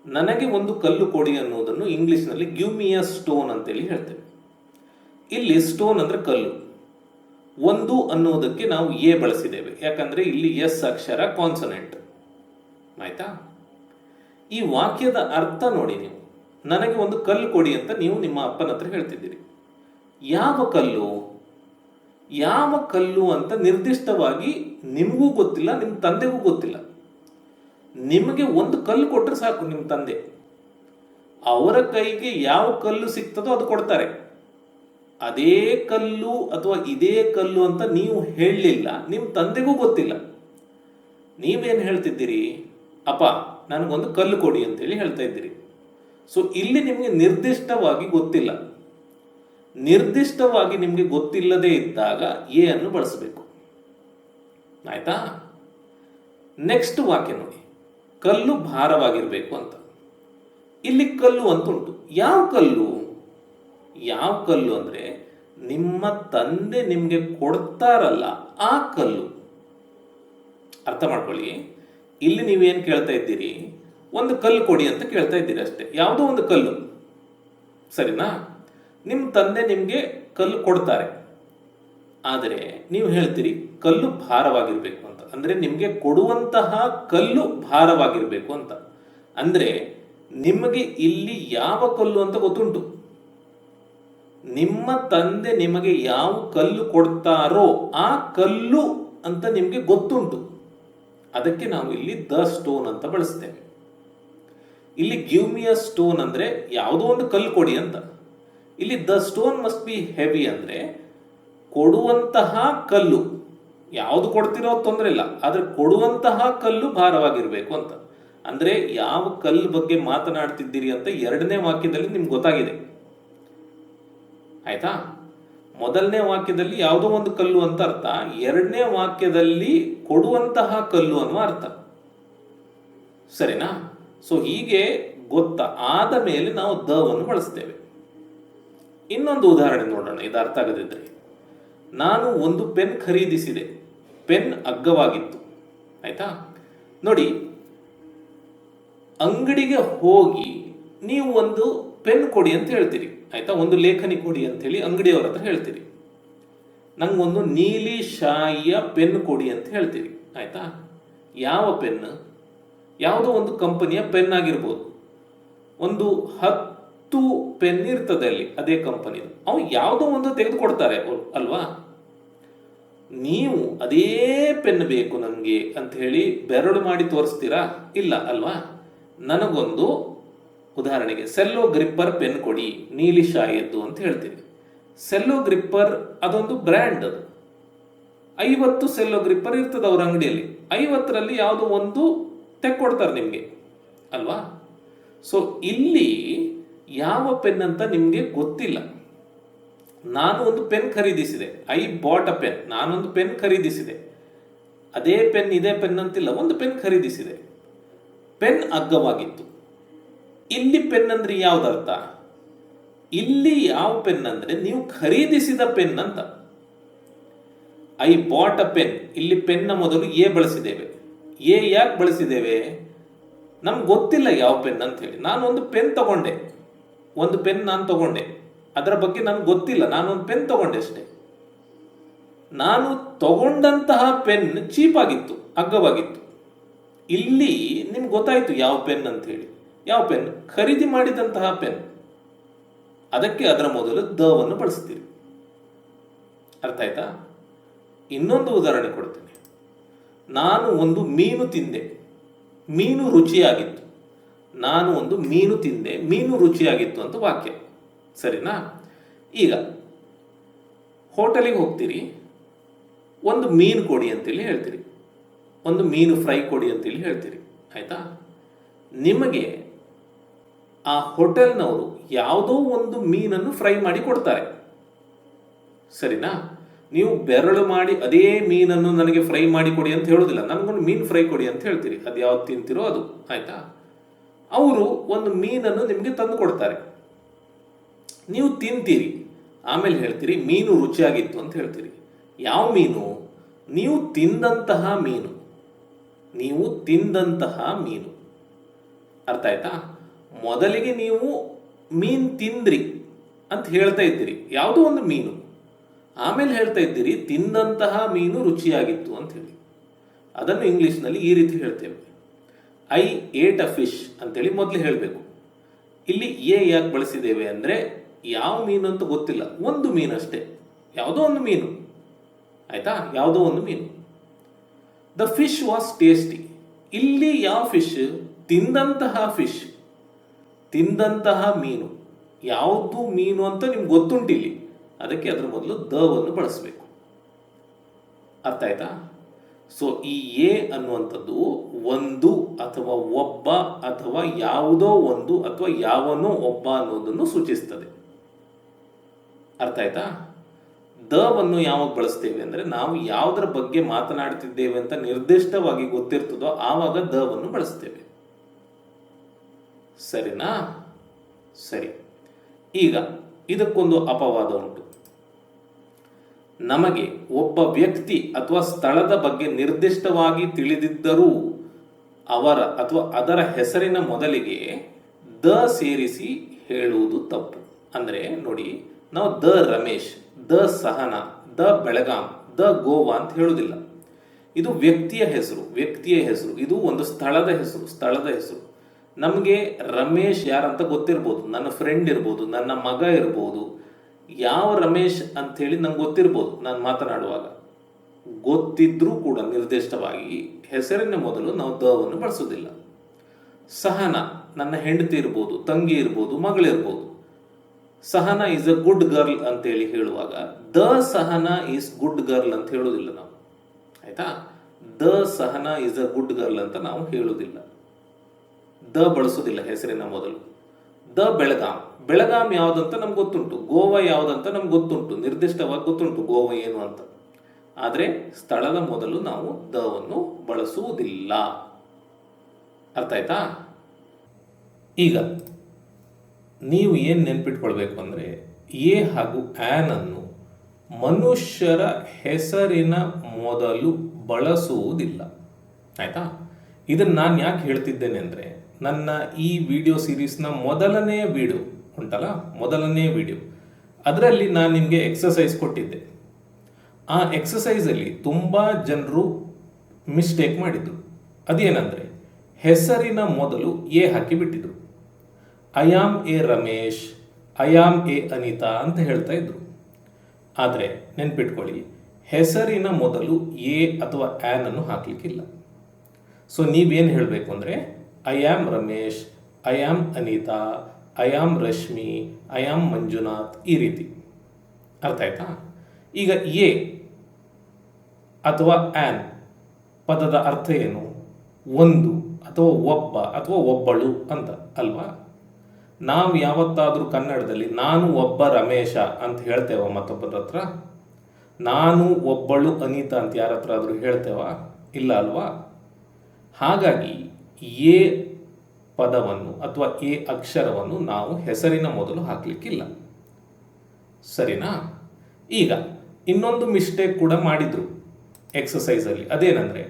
ನನಗೆ ಒಂದು ಕಲ್ಲು ಕೊಡಿ ಅನ್ನೋದನ್ನು ಇಂಗ್ಲಿಷ್ನಲ್ಲಿ ಗಿವ್ ಮಿ ಅ ಸ್ಟೋನ್ ಅಂತೇಳಿ ಹೇಳ್ತೇವೆ. ಇಲ್ಲಿ ಸ್ಟೋನ್ ಅಂದ್ರೆ ಕಲ್ಲು. ಒಂದು ಅನ್ನೋದಕ್ಕೆ ನಾವು ಎ ಬಳಸಿದ್ದೇವೆ, ಯಾಕಂದ್ರೆ ಇಲ್ಲಿ ಎಸ್ ಅಕ್ಷರ ಕಾನ್ಸನೆಂಟ್. ಆಯ್ತಾ? ಈ ವಾಕ್ಯದ ಅರ್ಥ ನೋಡಿ ನೀವು, ನನಗೆ ಒಂದು ಕಲ್ಲು ಕೊಡಿ ಅಂತ ನೀವು ನಿಮ್ಮ ಅಪ್ಪನ ಹತ್ರ ಹೇಳ್ತಿದ್ದೀರಿ. ಯಾವ ಕಲ್ಲು, ಯಾವ ಕಲ್ಲು ಅಂತ ನಿರ್ದಿಷ್ಟವಾಗಿ ನಿಮಗೂ ಗೊತ್ತಿಲ್ಲ, ನಿಮ್ಮ ತಂದೆಗೂ ಗೊತ್ತಿಲ್ಲ. ನಿಮಗೆ ಒಂದು ಕಲ್ಲು ಕೊಟ್ಟರೆ ಸಾಕು, ನಿಮ್ಮ ತಂದೆ ಅವರ ಕೈಗೆ ಯಾವ ಕಲ್ಲು ಸಿಗ್ತದೋ ಅದು ಕೊಡ್ತಾರೆ. ಅದೇ ಕಲ್ಲು ಅಥವಾ ಇದೇ ಕಲ್ಲು ಅಂತ ನೀವು ಹೇಳಲಿಲ್ಲ, ನಿಮ್ಮ ತಂದೆಗೂ ಗೊತ್ತಿಲ್ಲ. ನೀವೇನು ಹೇಳ್ತಿದ್ದೀರಿ? ಅಪ್ಪ ನನಗೊಂದು ಕಲ್ಲು ಕೊಡಿ ಅಂತೇಳಿ ಹೇಳ್ತಾ ಇದ್ದೀರಿ. ಸೊ ಇಲ್ಲಿ ನಿಮಗೆ ನಿರ್ದಿಷ್ಟವಾಗಿ ಗೊತ್ತಿಲ್ಲ. ನಿರ್ದಿಷ್ಟವಾಗಿ ನಿಮಗೆ ಗೊತ್ತಿಲ್ಲದೆ ಇದ್ದಾಗ ಎ ಅನ್ನು ಬಳಸಬೇಕು. ಆಯ್ತಾ? ನೆಕ್ಸ್ಟ್ ವಾಕ್ಯ ನೋಡಿ, ಕಲ್ಲು ಭಾರವಾಗಿರಬೇಕು ಅಂತ. ಇಲ್ಲಿ ಕಲ್ಲು ಅಂತ ಉಂಟು. ಯಾವ ಕಲ್ಲು? ಯಾವ ಕಲ್ಲು ಅಂದ್ರೆ ನಿಮ್ಮ ತಂದೆ ನಿಮಗೆ ಕೊಡ್ತಾರಲ್ಲ ಆ ಕಲ್ಲು. ಅರ್ಥ ಮಾಡ್ಕೊಳ್ಳಿ. ಇಲ್ಲಿ ನೀವೇನು ಕೇಳ್ತಾ ಇದ್ದೀರಿ? ಒಂದು ಕಲ್ಲು ಕೊಡಿ ಅಂತ ಕೇಳ್ತಾ ಇದ್ದೀರಿ ಅಷ್ಟೇ, ಯಾವುದೋ ಒಂದು ಕಲ್ಲು. ಸರಿನಾ? ನಿಮ್ಮ ತಂದೆ ನಿಮಗೆ ಕಲ್ಲು ಕೊಡ್ತಾರೆ. ಆದರೆ ನೀವು ಹೇಳ್ತೀರಿ ಕಲ್ಲು ಭಾರವಾಗಿರ್ಬೇಕು ಅಂತ. ಅಂದ್ರೆ ನಿಮಗೆ ಕೊಡುವಂತಹ ಕಲ್ಲು ಭಾರವಾಗಿರ್ಬೇಕು ಅಂತ. ಅಂದ್ರೆ ನಿಮಗೆ ಇಲ್ಲಿ ಯಾವ ಕಲ್ಲು ಅಂತ ಗೊತ್ತುಂಟು. ನಿಮ್ಮ ತಂದೆ ನಿಮಗೆ ಯಾವ ಕಲ್ಲು ಕೊಡ್ತಾರೋ ಆ ಕಲ್ಲು ಅಂತ ನಿಮಗೆ ಗೊತ್ತುಂಟು. ಅದಕ್ಕೆ ನಾವು ಇಲ್ಲಿ ದ ಸ್ಟೋನ್ ಅಂತ ಬಳಸ್ತೇವೆ. ಇಲ್ಲಿ ಗಿವ್ ಮಿ ಅ ಸ್ಟೋನ್ ಅಂದ್ರೆ ಯಾವುದೋ ಒಂದು ಕಲ್ಲು ಕೊಡಿ ಅಂತ. ಇಲ್ಲಿ the stone must be heavy ಅಂದ್ರೆ ಕೊಡುವಂತಹ ಕಲ್ಲು, ಯಾವುದು ಕೊಡ್ತಿರೋ ತೊಂದರೆ ಇಲ್ಲ, ಆದ್ರೆ ಕೊಡುವಂತಹ ಕಲ್ಲು ಭಾರವಾಗಿರ್ಬೇಕು ಅಂತ. ಅಂದ್ರೆ ಯಾವ ಕಲ್ಲು ಬಗ್ಗೆ ಮಾತನಾಡ್ತಿದ್ದೀರಿ ಅಂತ ಎರಡನೇ ವಾಕ್ಯದಲ್ಲಿ ನಿಮ್ಗೆ ಗೊತ್ತಾಗಿದೆ, ಆಯ್ತಾ? ಮೊದಲನೇ ವಾಕ್ಯದಲ್ಲಿ ಯಾವುದೋ ಒಂದು ಕಲ್ಲು ಅಂತ ಅರ್ಥ, ಎರಡನೇ ವಾಕ್ಯದಲ್ಲಿ ಕೊಡುವಂತಹ ಕಲ್ಲು ಅನ್ನುವ ಅರ್ಥ. ಸರಿನಾ? ಸೊ ಹೀಗೆ ಆದ ಮೇಲೆ ನಾವು ದವನ್ನು ಬಳಸ್ತೇವೆ. ಇನ್ನೊಂದು ಉದಾಹರಣೆ ನೋಡೋಣ, ಇದು ಅರ್ಥ ಆಗದಿದ್ರೆ. ನಾನು ಒಂದು ಪೆನ್ ಖರೀದಿಸಿದೆ, ಪೆನ್ ಅಗ್ಗವಾಗಿತ್ತು, ಆಯ್ತಾ? ನೋಡಿ, ಅಂಗಡಿಗೆ ಹೋಗಿ ನೀವು ಒಂದು ಪೆನ್ ಕೊಡಿ ಅಂತ ಹೇಳ್ತೀರಿ, ಆಯ್ತಾ? ಒಂದು ಲೇಖನಿ ಕೊಡಿ ಅಂತ ಹೇಳಿ ಅಂಗಡಿಯವರ ಹತ್ರ ಹೇಳ್ತೀರಿ. ನಂಗೊಂದು ನೀಲಿ ಶಾಯಿಯ ಪೆನ್ ಕೊಡಿ ಅಂತ ಹೇಳ್ತೀರಿ, ಆಯ್ತಾ? ಯಾವ ಪೆನ್? ಯಾವುದೋ ಒಂದು ಕಂಪನಿಯ ಪೆನ್ ಆಗಿರ್ಬೋದು. ಒಂದು 10 ಪೆನ್ ಇರ್ತದೆ ಅಲ್ಲಿ ಅದೇ ಕಂಪನಿ, ಅವು ಯಾವುದೋ ಒಂದು ತೆಗೆದುಕೊಡ್ತಾರೆ ಅಲ್ವಾ? ನೀವು ಅದೇ ಪೆನ್ ಬೇಕು ನನಗೆ ಅಂತ ಹೇಳಿ ಬೆರಳು ಮಾಡಿ ತೋರಿಸ್ತೀರಾ? ಇಲ್ಲ ಅಲ್ವಾ? ನನಗೊಂದು ಉದಾಹರಣೆಗೆ ಸೆಲ್ಲೋ ಗ್ರಿಪ್ಪರ್ ಪೆನ್ ಕೊಡಿ ನೀಲಿ ಶಾಯಿಯದ್ದು ಅಂತ ಹೇಳ್ತೀರಿ. ಸೆಲ್ಲೋ ಗ್ರಿಪ್ಪರ್ ಅದೊಂದು ಬ್ರ್ಯಾಂಡ್, ಅದು 50 ಸೆಲ್ಲೋ ಗ್ರಿಪ್ಪರ್ ಇರ್ತದೆ ಅವ್ರ ಅಂಗಡಿಯಲ್ಲಿ, 50ರಲ್ಲಿ ಯಾವುದೋ ಒಂದು ತೆಕ್ಕೊಡ್ತಾರೆ ನಿಮಗೆ ಅಲ್ವಾ? ಸೊ ಇಲ್ಲಿ ಯಾವ ಪೆನ್ ಅಂತ ನಿಮಗೆ ಗೊತ್ತಿಲ್ಲ. ನಾನು ಒಂದು ಪೆನ್ ಖರೀದಿಸಿದೆ, ಐ ಬಾಟ್ ಅ ಪೆನ್, ನಾನೊಂದು ಪೆನ್ ಖರೀದಿಸಿದೆ. ಅದೇ ಪೆನ್ ಇದೇ ಪೆನ್ ಅಂತಿಲ್ಲ, ಒಂದು ಪೆನ್ ಖರೀದಿಸಿದೆ. ಪೆನ್ ಅಗ್ಗವಾಗಿತ್ತು. ಇಲ್ಲಿ ಪೆನ್ ಅಂದ್ರೆ ಯಾವ್ದರ್ಥ? ಇಲ್ಲಿ ಯಾವ ಪೆನ್ ಅಂದ್ರೆ ನೀವು ಖರೀದಿಸಿದ ಪೆನ್ ಅಂತ. ಐ ಬಾಟ್ ಅ ಪೆನ್, ಇಲ್ಲಿ ಪೆನ್ನ ಮೊದಲು ಎ ಬಳಸಿದ್ದೇವೆ. ಎ ಯಾಕೆ ಬಳಸಿದ್ದೇವೆ? ನಮ್ಗೆ ಗೊತ್ತಿಲ್ಲ ಯಾವ ಪೆನ್ ಅಂತ ಹೇಳಿ. ನಾನು ಒಂದು ಪೆನ್ ತಗೊಂಡೆ, ಒಂದು ಪೆನ್ ನಾನು ತಗೊಂಡೆ, ಅದರ ಬಗ್ಗೆ ನನಗೆ ಗೊತ್ತಿಲ್ಲ, ನಾನೊಂದು ಪೆನ್ ತಗೊಂಡೆ ಅಷ್ಟೇ. ನಾನು ತಗೊಂಡಂತಹ ಪೆನ್ ಚೀಪ್ ಆಗಿತ್ತು, ಅಗ್ಗವಾಗಿತ್ತು. ಇಲ್ಲಿ ನಿಮ್ಗೆ ಗೊತ್ತಾಯ್ತು ಯಾವ ಪೆನ್ ಅಂತ ಹೇಳಿ. ಯಾವ ಪೆನ್? ಖರೀದಿ ಮಾಡಿದಂತಹ ಪೆನ್. ಅದಕ್ಕೆ ಅದರ ಮೊದಲು ದವನ್ನು ಬಳಸ್ತೀರಿ. ಅರ್ಥ ಆಯ್ತಾ? ಇನ್ನೊಂದು ಉದಾಹರಣೆ ಕೊಡ್ತೀನಿ. ನಾನು ಒಂದು ಮೀನು ತಿಂದೆ, ಮೀನು ರುಚಿಯಾಗಿತ್ತು. ನಾನು ಒಂದು ಮೀನು ತಿಂದೆ, ಮೀನು ರುಚಿಯಾಗಿತ್ತು ಅಂತ ವಾಕ್ಯ, ಸರಿನಾ? ಈಗ ಹೋಟೆಲಿಗೆ ಹೋಗ್ತೀರಿ, ಒಂದು ಮೀನು ಕೊಡಿ ಅಂತೇಳಿ ಹೇಳ್ತೀರಿ, ಒಂದು ಮೀನು ಫ್ರೈ ಕೊಡಿ ಅಂತೇಳಿ ಹೇಳ್ತೀರಿ, ಆಯ್ತಾ? ನಿಮಗೆ ಆ ಹೋಟೆಲ್ನವರು ಯಾವುದೋ ಒಂದು ಮೀನನ್ನು ಫ್ರೈ ಮಾಡಿ ಕೊಡ್ತಾರೆ, ಸರಿನಾ? ನೀವು ಬೆರಳು ಮಾಡಿ ಅದೇ ಮೀನನ್ನು ನನಗೆ ಫ್ರೈ ಮಾಡಿ ಕೊಡಿ ಅಂತ ಹೇಳೋದಿಲ್ಲ, ನನಗೊಂದು ಮೀನು ಫ್ರೈ ಕೊಡಿ ಅಂತ ಹೇಳ್ತೀರಿ. ಅದು ಯಾವ್ದು ತಿಂತೀರೋ ಅದು, ಆಯ್ತಾ? ಅವರು ಒಂದು ಮೀನನ್ನು ನಿಮಗೆ ತಂದು ಕೊಡ್ತಾರೆ, ನೀವು ತಿಂತೀರಿ, ಆಮೇಲೆ ಹೇಳ್ತೀರಿ ಮೀನು ರುಚಿಯಾಗಿತ್ತು ಅಂತ ಹೇಳ್ತೀರಿ. ಯಾವ ಮೀನು? ನೀವು ತಿಂದಂತಹ ಮೀನು, ನೀವು ತಿಂದಂತಹ ಮೀನು. ಅರ್ಥ ಆಯ್ತಾ? ಮೊದಲಿಗೆ ನೀವು ಮೀನು ತಿಂದ್ರಿ ಅಂತ ಹೇಳ್ತಾ ಇದ್ದೀರಿ, ಯಾವುದೋ ಒಂದು ಮೀನು. ಆಮೇಲೆ ಹೇಳ್ತಾ ಇದ್ದೀರಿ ತಿಂದಂತಹ ಮೀನು ರುಚಿಯಾಗಿತ್ತು ಅಂತ ಹೇಳಿ. ಅದನ್ನು ಇಂಗ್ಲಿಷ್ನಲ್ಲಿ ಈ ರೀತಿ ಹೇಳ್ತೇವೆ, ಐ ಏಟ್ ಅ ಫಿಶ್ ಅಂತೇಳಿ ಮೊದಲು ಹೇಳಬೇಕು. ಇಲ್ಲಿ ಎ ಯಾಕೆ ಬಳಸಿದ್ದೇವೆ ಅಂದರೆ ಯಾವ ಮೀನು ಅಂತ ಗೊತ್ತಿಲ್ಲ, ಒಂದು ಮೀನು ಅಷ್ಟೇ, ಯಾವುದೋ ಒಂದು ಮೀನು, ಆಯ್ತಾ? ಯಾವುದೋ ಒಂದು ಮೀನು. The fish was tasty. ಇಲ್ಲಿ ಯಾವ ಫಿಶ್? ತಿಂದಂತಹ ಫಿಶ್, ತಿಂದಂತಹ ಮೀನು. ಯಾವುದು ಮೀನು ಅಂತ ನಿಮ್ಗೆ ಗೊತ್ತುಂಟಿಲ್ಲಿ, ಅದಕ್ಕೆ ಅದರ ಮೊದಲು ದವನ್ನು ಬಳಸಬೇಕು. ಅರ್ಥ ಆಯ್ತಾ? ಸೊ ಈ ಎ ಅನ್ನುವಂಥದ್ದು ಒಂದು ಅಥವಾ ಒಬ್ಬ ಅಥವಾ ಯಾವುದೋ ಒಂದು ಅಥವಾ ಯಾವನೋ ಒಬ್ಬ ಅನ್ನೋದನ್ನು ಸೂಚಿಸ್ತದೆ. ಅರ್ಥ ಆಯ್ತಾ? ದವನ್ನು ಯಾವಾಗ ಬಳಸ್ತೇವೆ ಅಂದರೆ ನಾವು ಯಾವುದರ ಬಗ್ಗೆ ಮಾತನಾಡ್ತಿದ್ದೇವೆ ಅಂತ ನಿರ್ದಿಷ್ಟವಾಗಿ ಗೊತ್ತಿರ್ತದೋ ಆವಾಗ ದವನ್ನು ಬಳಸ್ತೇವೆ, ಸರಿನಾ? ಸರಿ. ಈಗ ಇದಕ್ಕೊಂದು ಅಪವಾದ ಉಂಟು. ನಮಗೆ ಒಬ್ಬ ವ್ಯಕ್ತಿ ಅಥವಾ ಸ್ಥಳದ ಬಗ್ಗೆ ನಿರ್ದಿಷ್ಟವಾಗಿ ತಿಳಿದಿದ್ದರೂ ಅವರ ಅಥವಾ ಅದರ ಹೆಸರಿನ ಮೊದಲಿಗೆ ದ ಸೇರಿಸಿ ಹೇಳುವುದು ತಪ್ಪು. ಅಂದರೆ ನೋಡಿ, ನಾವು the Ramesh, the Sahana, the Belgaum, the Goa ಅಂತ ಹೇಳುವುದಿಲ್ಲ. ಇದು ವ್ಯಕ್ತಿಯ ಹೆಸರು. ಇದು ಒಂದು ಸ್ಥಳದ ಹೆಸರು. ನಮಗೆ ರಮೇಶ್ ಯಾರಂತ ಗೊತ್ತಿರ್ಬೋದು, ನನ್ನ ಫ್ರೆಂಡ್ ಇರ್ಬೋದು, ನನ್ನ ಮಗ ಇರ್ಬೋದು. ಯಾವ ರಮೇಶ್ ಅಂಥೇಳಿ ನಂಗೆ ಗೊತ್ತಿರ್ಬೋದು ನಾನು ಮಾತನಾಡುವಾಗ. ಗೊತ್ತಿದ್ರೂ ಕೂಡ ನಿರ್ದಿಷ್ಟವಾಗಿ ಹೆಸರಿನ ಮೊದಲು ನಾವು ದವನ್ನು ಬಳಸೋದಿಲ್ಲ. ಸಹನಾ ನನ್ನ ಹೆಂಡತಿ ಇರ್ಬೋದು, ತಂಗಿ ಇರ್ಬೋದು, ಮಗಳಿರ್ಬೋದು. Sahana is a good girl ಅಂತೇಳಿ ಹೇಳುವಾಗ the Sahana is good girl ಅಂತ ಹೇಳೋದಿಲ್ಲ ನಾವು. ಆಯ್ತಾ? The Sahana is a good girl ಅಂತ ನಾವು ಹೇಳುವುದಿಲ್ಲ. ದ ಬಳಸೋದಿಲ್ಲ ಹೆಸರಿನ ಮೊದಲು. ದ ಬೆಳಗಾಂ ಯಾವುದಂತ ನಮ್ಗೆ ಗೊತ್ತುಂಟು, ಗೋವಾ ಯಾವುದಂತ ನಮ್ಗೆ ಗೊತ್ತುಂಟು, ನಿರ್ದಿಷ್ಟವಾಗಿ ಗೊತ್ತುಂಟು ಗೋವಾ ಏನು ಅಂತ. ಆದರೆ ಸ್ಥಳದ ಮೊದಲು ನಾವು ದವನ್ನು ಬಳಸುವುದಿಲ್ಲ. ಅರ್ಥ ಆಯ್ತಾ? ಈಗ ನೀವು ಏನು ನೆನ್ಪಿಟ್ಕೊಳ್ಬೇಕು ಅಂದರೆ ಎ ಹಾಗೂ ಆ್ಯನ್ ಅನ್ನು ಮನುಷ್ಯರ ಹೆಸರಿನ ಮೊದಲು ಬಳಸುವುದಿಲ್ಲ. ಆಯಿತಾ? ಇದನ್ನು ನಾನು ಯಾಕೆ ಹೇಳ್ತಿದ್ದೇನೆ ಅಂದರೆ ನನ್ನ ಈ ವಿಡಿಯೋ ಸೀರೀಸ್ನ ಮೊದಲನೇ ವಿಡಿಯೋ ಅದರಲ್ಲಿ ನಾನು ನಿಮಗೆ ಎಕ್ಸಸೈಸ್ ಕೊಟ್ಟಿದ್ದೆ. ಆ ಎಕ್ಸಸೈಸಲ್ಲಿ ತುಂಬ ಜನರು ಮಿಸ್ಟೇಕ್ ಮಾಡಿದರು. ಅದೇನೆಂದರೆ ಹೆಸರಿನ ಮೊದಲು ಎ ಹಾಕಿಬಿಟ್ಟಿದ್ರು. I am a Ramesh, I am a Anita ಅಂತ ಹೇಳ್ತಾ ಇದ್ರು. ಆದರೆ ನೆನ್ಪಿಟ್ಕೊಳ್ಳಿ, ಹೆಸರಿನ ಮೊದಲು ಎ ಅಥವಾ ಆ್ಯನ್ ಅನ್ನು ಹಾಕಲಿಕ್ಕಿಲ್ಲ. ಸೊ ನೀವೇನು ಹೇಳಬೇಕು ಅಂದರೆ I am Ramesh, I am Anita, I am Rashmi, I am Manjunath, ಈ ರೀತಿ. ಅರ್ಥ ಆಯ್ತಾ? ಈಗ ಎ ಅಥವಾ ಆ್ಯನ್ ಪದದ ಅರ್ಥ ಏನು? ಒಂದು ಅಥವಾ ಒಬ್ಬ ಅಥವಾ ಒಬ್ಬಳು ಅಂತ ಅಲ್ವಾ? ನಾವು ಯಾವತ್ತಾದರೂ ಕನ್ನಡದಲ್ಲಿ ನಾನು ಒಬ್ಬ ರಮೇಶ ಅಂತ ಹೇಳ್ತೇವ ಮತ್ತೊಬ್ಬರ ಹತ್ರ? ನಾನು ಒಬ್ಬಳು ಅನಿತಾ ಅಂತ ಯಾರ ಹತ್ರ ಆದರೂ ಹೇಳ್ತೇವ? ಇಲ್ಲ ಅಲ್ವಾ? ಹಾಗಾಗಿ ಎ ಪದವನ್ನು ಅಥವಾ ಎ ಅಕ್ಷರವನ್ನು ನಾವು ಹೆಸರಿನ ಮೊದಲು ಹಾಕಲಿಕ್ಕಿಲ್ಲ. ಸರಿನಾ? ಈಗ ಇನ್ನೊಂದು ಮಿಸ್ಟೇಕ್ ಕೂಡ ಮಾಡಿದ್ರು ಎಕ್ಸಸೈಸಲ್ಲಿ. ಅದೇನೆಂದರೆ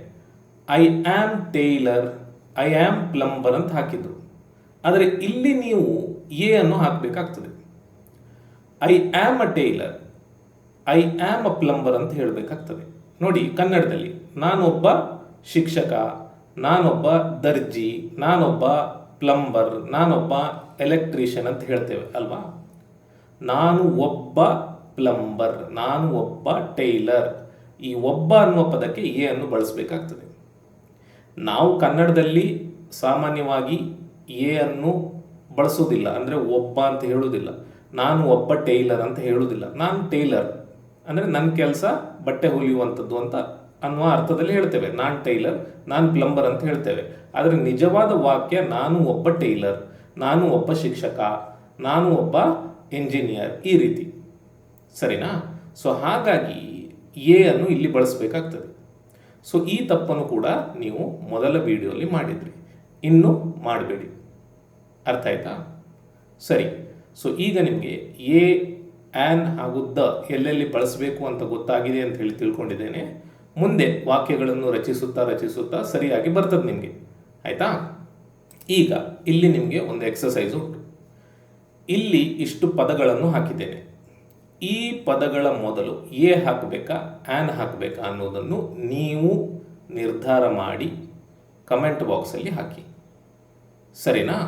I am tailor, I am plumber ಅಂತ ಹಾಕಿದ್ರು. ಆದರೆ ಇಲ್ಲಿ ನೀವು ಎ ಅನ್ನು ಹಾಕಬೇಕಾಗ್ತದೆ. I am a tailor, I am a plumber ಅಂತ ಹೇಳಬೇಕಾಗ್ತದೆ. ನೋಡಿ, ಕನ್ನಡದಲ್ಲಿ ನಾನೊಬ್ಬ ಶಿಕ್ಷಕ, ನಾನೊಬ್ಬ ದರ್ಜಿ, ನಾನೊಬ್ಬ ಪ್ಲಂಬರ್, ನಾನೊಬ್ಬ ಎಲೆಕ್ಟ್ರಿಷಿಯನ್ ಅಂತ ಹೇಳ್ತೇವೆ ಅಲ್ವಾ? ನಾನು ಒಬ್ಬ ಪ್ಲಂಬರ್, ನಾನು ಒಬ್ಬ ಟೈಲರ್. ಈ ಒಬ್ಬ ಅನ್ನುವ ಪದಕ್ಕೆ ಎ ಅನ್ನು ಬಳಸಬೇಕಾಗ್ತದೆ. ನಾವು ಕನ್ನಡದಲ್ಲಿ ಸಾಮಾನ್ಯವಾಗಿ ಎ ಅನ್ನು ಬಳಸೋದಿಲ್ಲ, ಅಂದರೆ ಒಬ್ಬ ಅಂತ ಹೇಳೋದಿಲ್ಲ. ನಾನು ಒಬ್ಬ ಟೈಲರ್ ಅಂತ ಹೇಳೋದಿಲ್ಲ. ನಾನು ಟೈಲರ್ ಅಂದರೆ ನನ್ನ ಕೆಲಸ ಬಟ್ಟೆ ಹೊಲಿಯುವಂಥದ್ದು ಅಂತ ಅನ್ನುವ ಅರ್ಥದಲ್ಲಿ ಹೇಳ್ತೇವೆ. ನಾನು ಟೈಲರ್, ನಾನು ಪ್ಲಂಬರ್ ಅಂತ ಹೇಳ್ತೇವೆ. ಆದರೆ ನಿಜವಾದ ವಾಕ್ಯ ನಾನು ಒಬ್ಬ ಟೈಲರ್, ನಾನು ಒಬ್ಬ ಶಿಕ್ಷಕ, ನಾನು ಒಬ್ಬ ಇಂಜಿನಿಯರ್, ಈ ರೀತಿ. ಸರಿನಾ? ಸೊ ಹಾಗಾಗಿ ಎ ಅನ್ನು ಇಲ್ಲಿ ಬಳಸಬೇಕಾಗ್ತದೆ. ಸೊ ಈ ತಪ್ಪನ್ನು ಕೂಡ ನೀವು ಮೊದಲ ವಿಡಿಯೋಲಿ ಮಾಡಿದ್ರಿ, ಇನ್ನೂ ಮಾಡಬೇಡಿ. ಅರ್ಥ ಆಯ್ತಾ? ಸರಿ. ಸೊ ಈಗ ನಿಮಗೆ ಎ, ಆ್ಯನ್ ಹಾಗೂ ದ ಎಲ್ಲೆಲ್ಲಿ ಬಳಸಬೇಕು ಅಂತ ಗೊತ್ತಾಗಿದೆ ಅಂತ ಹೇಳಿ ತಿಳ್ಕೊಂಡಿದ್ದೇನೆ. ಮುಂದೆ ವಾಕ್ಯಗಳನ್ನು ರಚಿಸುತ್ತಾ ಸರಿಯಾಗಿ ಬರ್ತದೆ ನಿಮಗೆ. ಆಯಿತಾ? ಈಗ ಇಲ್ಲಿ ನಿಮಗೆ ಒಂದು ಎಕ್ಸಸೈಸ್ ಉಂಟು. ಇಲ್ಲಿ ಇಷ್ಟು ಪದಗಳನ್ನು ಹಾಕಿದ್ದೇನೆ. ಈ ಪದಗಳ ಮೊದಲು ಎ ಹಾಕಬೇಕಾ ಆ್ಯನ್ ಹಾಕಬೇಕಾ ಅನ್ನೋದನ್ನು ನೀವು ನಿರ್ಧಾರ ಮಾಡಿ ಕಮೆಂಟ್ ಬಾಕ್ಸಲ್ಲಿ ಹಾಕಿ. ಸರಿನಾ?